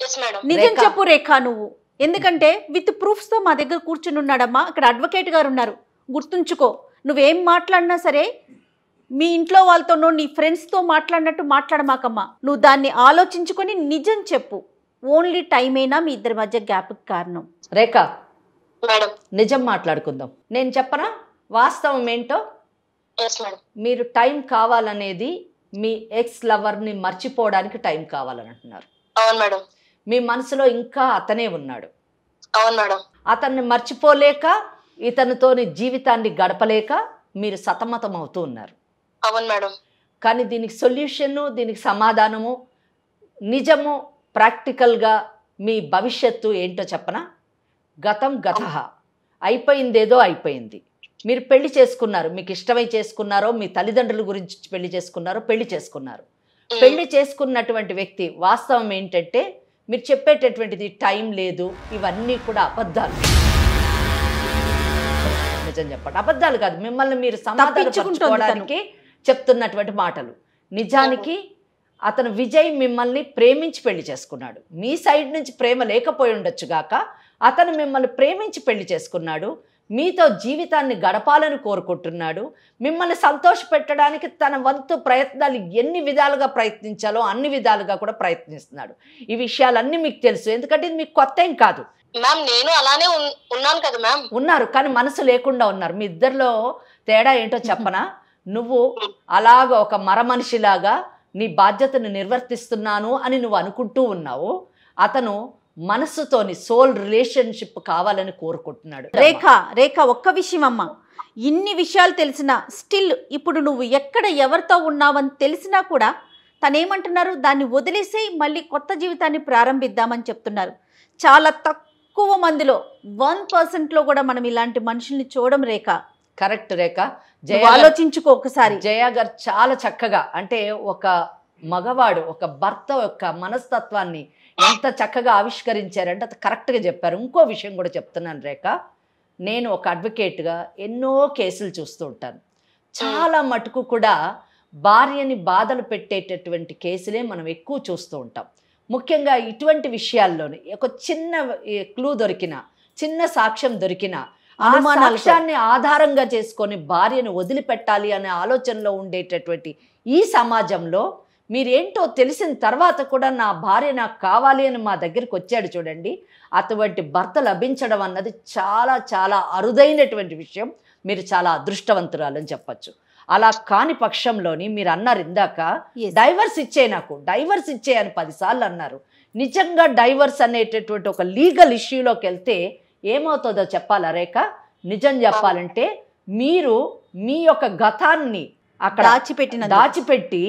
Yes madam. నిజం చెప్పు రేఖ నువ్వు, ఎందుకంటే విత్ ప్రూఫ్స్ తో మా దగ్గర కూర్చుని ఉన్నాడమ్మా. ఇక్కడ అడ్వకేట్ గారు ఉన్నారు, గుర్తుంచుకో. నువ్వేం మాట్లాడినా సరే మీ ఇంట్లో వాళ్ళతోనో నీ ఫ్రెండ్స్తో మాట్లాడినట్టు మాట్లాడమాకమ్మా. నువ్వు దాన్ని ఆలోచించుకొని నిజం చెప్పు. ఓన్లీ టైమేనా మీ ఇద్దరి మధ్య గ్యాప్కి కారణం? రేఖ మేడం నిజం మాట్లాడుకుందాం. నేను చెప్పనా వాస్తవం ఏంటో? మీరు టైం కావాలనేది మీ ఎక్స్ లవర్ని మర్చిపోవడానికి టైం కావాలని అంటున్నారు. అవును మేడం. మీ మనసులో ఇంకా అతనే ఉన్నాడు. అవును మేడం. అతన్ని మర్చిపోలేక ఇతనితోని జీవితాన్ని గడపలేక మీరు సతమతం అవుతూ ఉన్నారు. అవును మేడం. కానీ దీనికి సొల్యూషను, దీనికి సమాధానము, నిజము, ప్రాక్టికల్గా మీ భవిష్యత్తు ఏంటో చెప్పనా? గతం గతః, అయిపోయిందేదో అయిపోయింది. మీరు పెళ్లి చేసుకున్నారు, మీకు ఇష్టమై చేసుకున్నారో, మీ తల్లిదండ్రుల గురించి పెళ్లి చేసుకున్నారో, పెళ్లి చేసుకున్నారు. పెళ్లి చేసుకున్నటువంటి వ్యక్తి వాస్తవం ఏంటంటే మీరు చెప్పేటటువంటిది టైం లేదు, ఇవన్నీ కూడా అబద్ధాలు. నిజం చెప్పండి, అబద్ధాలు కాదు, మిమ్మల్ని మీరు సమాధానపరచుకోవడానికి చెప్తున్నటువంటి మాటలు. నిజానికి అతను విజయ్ మిమ్మల్ని ప్రేమించి పెళ్లి చేసుకున్నాడు. మీ సైడ్ నుంచి ప్రేమ లేకపోయి ఉండొచ్చు గాక, అతను మిమ్మల్ని ప్రేమించి పెళ్లి చేసుకున్నాడు. మీతో జీవితాన్ని గడపాలని కోరుకుంటున్నాడు. మిమ్మల్ని సంతోషపెట్టడానికి తన వంతు ప్రయత్నాలు ఎన్ని విధాలుగా ప్రయత్నించాలో అన్ని విధాలుగా కూడా ప్రయత్నిస్తున్నాడు. ఈ విషయాలన్నీ మీకు తెలుసు, ఎందుకంటే ఇది మీకు కొత్త ఏం కాదు. మ్యామ్ నేను అలానే ఉన్నాను కదా మ్యామ్. ఉన్నారు, కానీ మనసు లేకుండా ఉన్నారు. మీ ఇద్దరిలో తేడా ఏంటో చెప్పనా? నువ్వు అలాగ ఒక మరమనిషిలాగా నీ బాధ్యతను నిర్వర్తిస్తున్నాను అని నువ్వు అనుకుంటూ ఉన్నావు. అతను మనసుతోని సోల్ రిలేషన్షిప్ కావాలని కోరుకుంటున్నాడు. రేఖ ఒక్క విషయం అమ్మ, ఇన్ని విషయాలు తెలిసినా స్టిల్ ఇప్పుడు నువ్వు ఎక్కడ ఎవరితో ఉన్నావని తెలిసినా కూడా తనేమంటున్నారు, దాన్ని వదిలేసి మళ్ళీ కొత్త జీవితాన్ని ప్రారంభిద్దామని చెప్తున్నారు. చాలా తక్కువ మందిలో 1%లో కూడా మనం ఇలాంటి మనుషుల్ని చూడడం. రేఖ కరెక్ట్. రేఖ ఆలోచించుకో ఒకసారి. జయ గారు చాలా చక్కగా, అంటే ఒక మగవాడు ఒక భర్త యొక్క మనస్తత్వాన్ని ఎంత చక్కగా ఆవిష్కరించారంటే అది కరెక్ట్గా చెప్పారు. ఇంకో విషయం కూడా చెప్తున్నాను రేఖ, నేను ఒక అడ్వకేట్గా ఎన్నో కేసులు చూస్తూ ఉంటాను. చాలా మటుకు కూడా భార్యని బాధలు పెట్టేటటువంటి కేసులే మనం ఎక్కువ చూస్తూ ఉంటాం. ముఖ్యంగా ఇటువంటి విషయాల్లోనే ఒక చిన్న క్లూ దొరికినా, చిన్న సాక్ష్యం దొరికినా ఆ సాక్ష్యాన్ని ఆధారంగా చేసుకొని భార్యను వదిలిపెట్టాలి అనే ఆలోచనలో ఉండేటటువంటి ఈ సమాజంలో మీరేంటో తెలిసిన తర్వాత కూడా నా భార్య నాకు కావాలి అని మా దగ్గరికి వచ్చాడు చూడండి, అటువంటి భర్త లభించడం అన్నది చాలా చాలా అరుదైనటువంటి విషయం. మీరు చాలా అదృష్టవంతురాలని చెప్పచ్చు. అలా కాని పక్షంలోని మీరు అన్నారు ఇందాక డైవర్స్ ఇచ్చే, నాకు డైవర్స్ ఇచ్చే అని 10 సార్లు అన్నారు. నిజంగా డైవర్స్ అనేటటువంటి ఒక లీగల్ ఇష్యూలోకి వెళ్తే ఏమవుతుందో చెప్పాలా రేఖ? నిజం చెప్పాలంటే మీరు మీ యొక్క గతాన్ని అక్కడ దాచిపెట్టి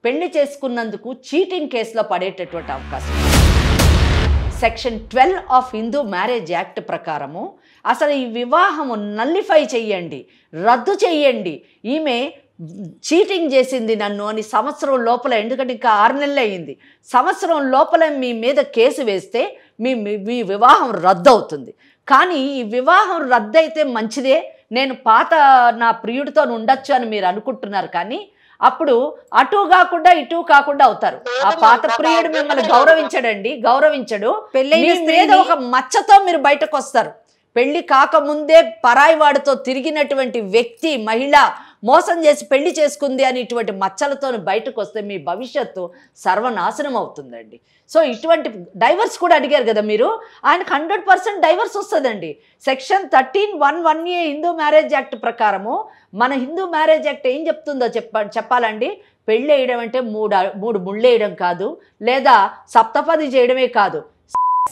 పెళ్లి చేసుకున్నందుకు చీటింగ్ కేసులో పడేటటువంటి అవకాశం. Section 12 of Hindu marriage act ప్రకారము అసలు ఈ వివాహము నల్లిఫై చెయ్యండి, రద్దు చెయ్యండి. ఈమె చీటింగ్ చేసింది నన్ను అని సంవత్సరం లోపల, ఎందుకంటే ఇంకా 6 నెలలు అయ్యింది, సంవత్సరం లోపల మీ మీద కేసు వేస్తే మీ వివాహం రద్దు అవుతుంది. కానీ ఈ వివాహం రద్దు అయితే మంచిదే, నేను పాత నా ప్రియుడితో ఉండొచ్చు అని మీరు అనుకుంటున్నారు. కానీ అప్పుడు అటు కాకుండా ఇటు కాకుండా అవుతారు. ఆ పాత ప్రియుడు మిమ్మల్ని గౌరవించడు. మీ మీద ఒక మచ్చతో మీరు బయటకు వస్తారు. పెళ్లి కాకముందే పరాయి వాడితో తిరిగినటువంటి వ్యక్తి, మహిళ మోసం చేసి పెళ్లి చేసుకుంది అని ఇటువంటి మచ్చలతో బయటకు వస్తే మీ భవిష్యత్తు సర్వనాశనం అవుతుందండి. సో ఇటువంటి డైవర్స్ కూడా అడిగారు కదా మీరు, ఆయనకు 100% డైవర్స్ వస్తుందండి. Section 13(1)(1)A Hindu marriage act ప్రకారము, మన హిందూ మ్యారేజ్ యాక్ట్ ఏం చెప్తుందో చెప్పాలండి. పెళ్ళి వేయడం అంటే మూడు ముళ్ళు వేయడం కాదు, లేదా సప్తపది చేయడమే కాదు,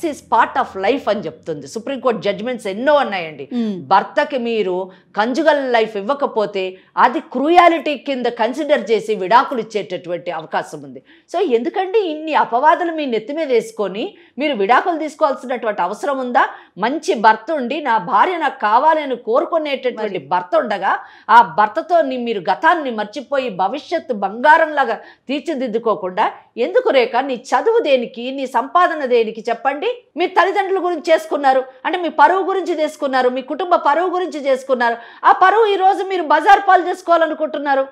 ఈజ్ పార్ట్ ఆఫ్ లైఫ్ అని చెప్తుంది. సుప్రీంకోర్టు జడ్జ్మెంట్స్ ఎన్నో ఉన్నాయండి. భర్తకి మీరు కంజుగల్ లైఫ్ ఇవ్వకపోతే అది క్రూయాలిటీ కింద కన్సిడర్ చేసి విడాకులు ఇచ్చేటటువంటి అవకాశం ఉంది. సో ఎందుకండి ఇన్ని అపవాదులు మీ నెత్తి మీద వేసుకొని మీరు విడాకులు తీసుకోవాల్సినటువంటి అవసరం ఉందా? మంచి భర్త ఉండి నా భార్య నాకు కావాలి అని కోరుకునేటటువంటి భర్త ఉండగా ఆ భర్తతో మీరు గతాన్ని మర్చిపోయి భవిష్యత్తు బంగారంలాగా తీర్చిదిద్దుకోకుండా ఎందుకు రేఖ? నీ చదువు దేనికి, నీ సంపాదన దేనికి చెప్పండి? మీ తల్లిదండ్రుల గురించి చేసుకున్నారు అంటే మీ పరువు గురించి చేసుకున్నారు, మీ కుటుంబ పరువు గురించి చేసుకున్నారు. ఆ పరువు ఈ రోజు మీరు బజార్ పాలు చేసుకోవాలనుకుంటున్నారు.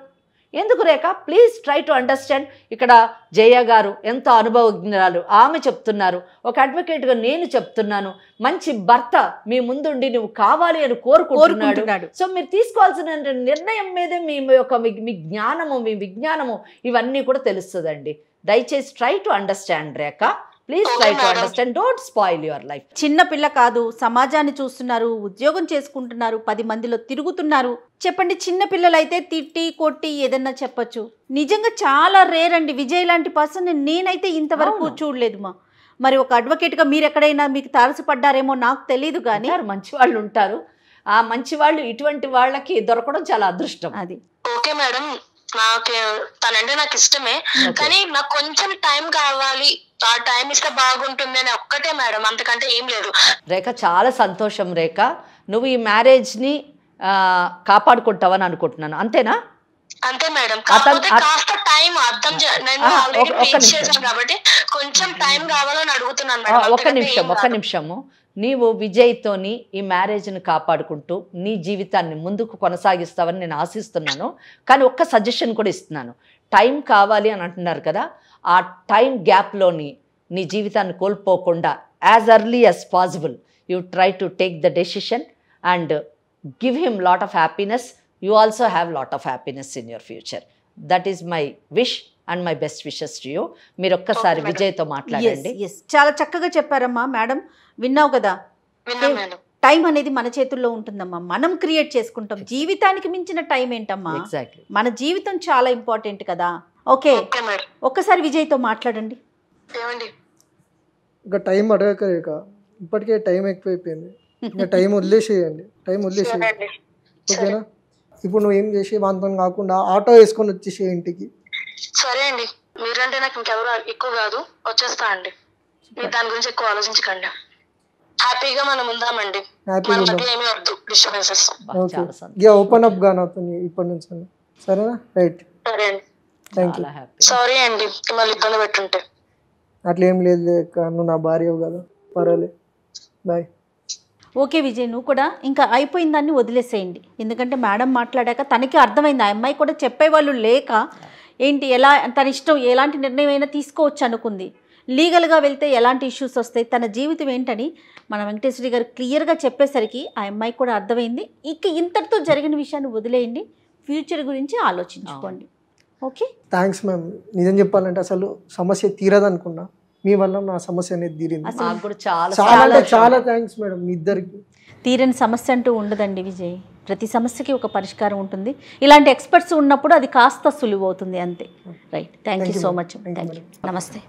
ఎందుకు Rekha? Please try to understand. ఇక్కడ జయ గారు ఎంతో అనుభవజ్ఞురాలు, ఆమె చెప్తున్నారు, ఒక అడ్వకేట్గా నేను చెప్తున్నాను, మంచి భర్త మీ ముందుండి నువ్వు కావాలి అని కోరుకుంటున్నాడు. సో మీరు తీసుకోవాల్సిన నిర్ణయం మీదే మీ యొక్క మీ జ్ఞానము, మీ విజ్ఞానము ఇవన్నీ కూడా తెలుస్తుందండి. దయచేసి try to understand Rekha, please try to understand, don't spoil your life. చిన్న పిల్ల కాదు, సమాజాన్ని చూస్తున్నారు, ఉద్యోగం చేసుకుంటున్నారు, 10 మందిలో తిరుగుతున్నారు. చెప్పండి, చిన్న పిల్లలైతే తిట్టి కొట్టి ఏదన్నా చెప్పచ్చు. నిజంగా చాలా రేర్ అండి విజయ్ లాంటి పర్సన్ నేనైతే ఇంతవరకు చూడలేదు. మరి ఒక అడ్వకేట్గా మీరు ఎక్కడైనా మీకు తారసపడ్డారేమో నాకు తెలియదు, కానీ మంచి వాళ్ళు ఉంటారు. ఆ మంచి వాళ్ళు ఇటువంటి వాళ్ళకి దొరకడం చాలా అదృష్టం. అది ఓకే మేడం, నాకు తనంటే నాకు ఇష్టమే, కానీ నాకు కొంచెం టైం కావాలి, ఆ టైం ఇస్తే బాగుంటుంది అని ఒక్కటే మేడం, అంతకంటే ఏం లేదు. రేఖ చాలా సంతోషం రేఖ, నువ్వు ఈ మ్యారేజ్ని కాపాడుకుంటావని అనుకుంటున్నాను, అంతేనా? అంతే మేడం, కాకపోతే కాస్త టైం అర్థం నేను ఆల్రెడీ ప్లేస్ చేశాను కాబట్టి కొంచెం టైం కావాలని అడుగుతున్నాను మేడం. ఒక్క నిమిషము, నీవు విజయ్తోని ఈ మ్యారేజ్ని కాపాడుకుంటూ నీ జీవితాన్ని ముందుకు కొనసాగిస్తావని నేను ఆశిస్తున్నాను. కానీ ఒక్క సజెషన్ కూడా ఇస్తున్నాను, టైం కావాలి అని అంటున్నారు కదా, ఆ టైం గ్యాప్లోని నీ జీవితాన్ని కోల్పోకుండా as early as possible you try to take the decision and give him lot of happiness. You also have lot of happiness in your future. That is my wish and my best wishes to you. మీరు ఒక్కసారి విజయ్తో మాట్లాడండి. చాలా చక్కగా చెప్పారమ్మా madam, విన్నావు కదా? Time అనేది మన చేతుల్లో ఉంటుందమ్మా, మనం క్రియేట్ చేసుకుంటాం. జీవితానికి మించిన టైం ఏంటమ్మా? ఎగ్జాక్ట్లీ, మన జీవితం చాలా ఇంపార్టెంట్ కదా. ఓకే, ఒక్కసారి విజయ్తో మాట్లాడండి. ఇంకా టైం అడగక ఇప్పటికే టైం ఎక్కువైపోయింది, ఇంకా టైం వదిలేసేయండి, ఓకేనా? ఇప్పుడు నువ్వు ఏం చేసి వాంతో కాకుండా ఆటో వేసుకొని వచ్చేసే ఇంటికి. సరే అండి, మీరంటే నాకు ఇంకెవరు ఎక్కువ కాదు, వచ్చేస్తా అండి. మీరు దాని గురించి ఎక్కువ ఆలోచించకండి, హ్యాపీగా మనం ఉందామండి, ఏమీ వద్దు డిస్టర్బెన్సెస్. ఓపెన్ అప్ గా నాతో ఇప్పటి నుంచి, సరేనా? రైట్, సరే అండి, థ్యాంక్ యూ. సారీ అండి మిమ్మల్ని ఇబ్బంది పెట్టుంటే. అట్లా ఏం లేదు, నువ్వు నా భార్య కదా, పర్వాలేదు, బాయ్. ఓకే విజయ్, నువ్వు కూడా ఇంకా అయిపోయిన దాన్ని వదిలేసేయండి. ఎందుకంటే మేడం మాట్లాడాక తనకి అర్థమైంది, ఆ అమ్మాయి కూడా చెప్పేవాళ్ళు లేక ఏంటి ఎలా తన ఇష్టం ఎలాంటి నిర్ణయం అయినా తీసుకోవచ్చు అనుకుంది. లీగల్గా వెళ్తే ఎలాంటి ఇష్యూస్ వస్తాయి, తన జీవితం ఏంటని మన వెంకటేశ్వరి గారు క్లియర్గా చెప్పేసరికి ఆ అమ్మాయికి కూడా అర్థమైంది. ఇక ఇంతటితో జరిగిన విషయాన్ని వదిలేయండి, ఫ్యూచర్ గురించి ఆలోచించుకోండి. Okay, thanks ma'am. నిజం చెప్పాలంటే అసలు సమస్య తీరదనుకున్నా, మీ వల్ల నా సమస్య అనేది తీరింది. చాలా థ్యాంక్స్ మేడం, మీ ఇద్దరికి. తీరని సమస్య అంటూ ఉండదండి విజయ్, ప్రతి సమస్యకి ఒక పరిష్కారం ఉంటుంది. ఇలాంటి ఎక్స్పర్ట్స్ ఉన్నప్పుడు అది కాస్త సులువు అవుతుంది, అంతే. Right, thank you so much. Thank you, నమస్తే.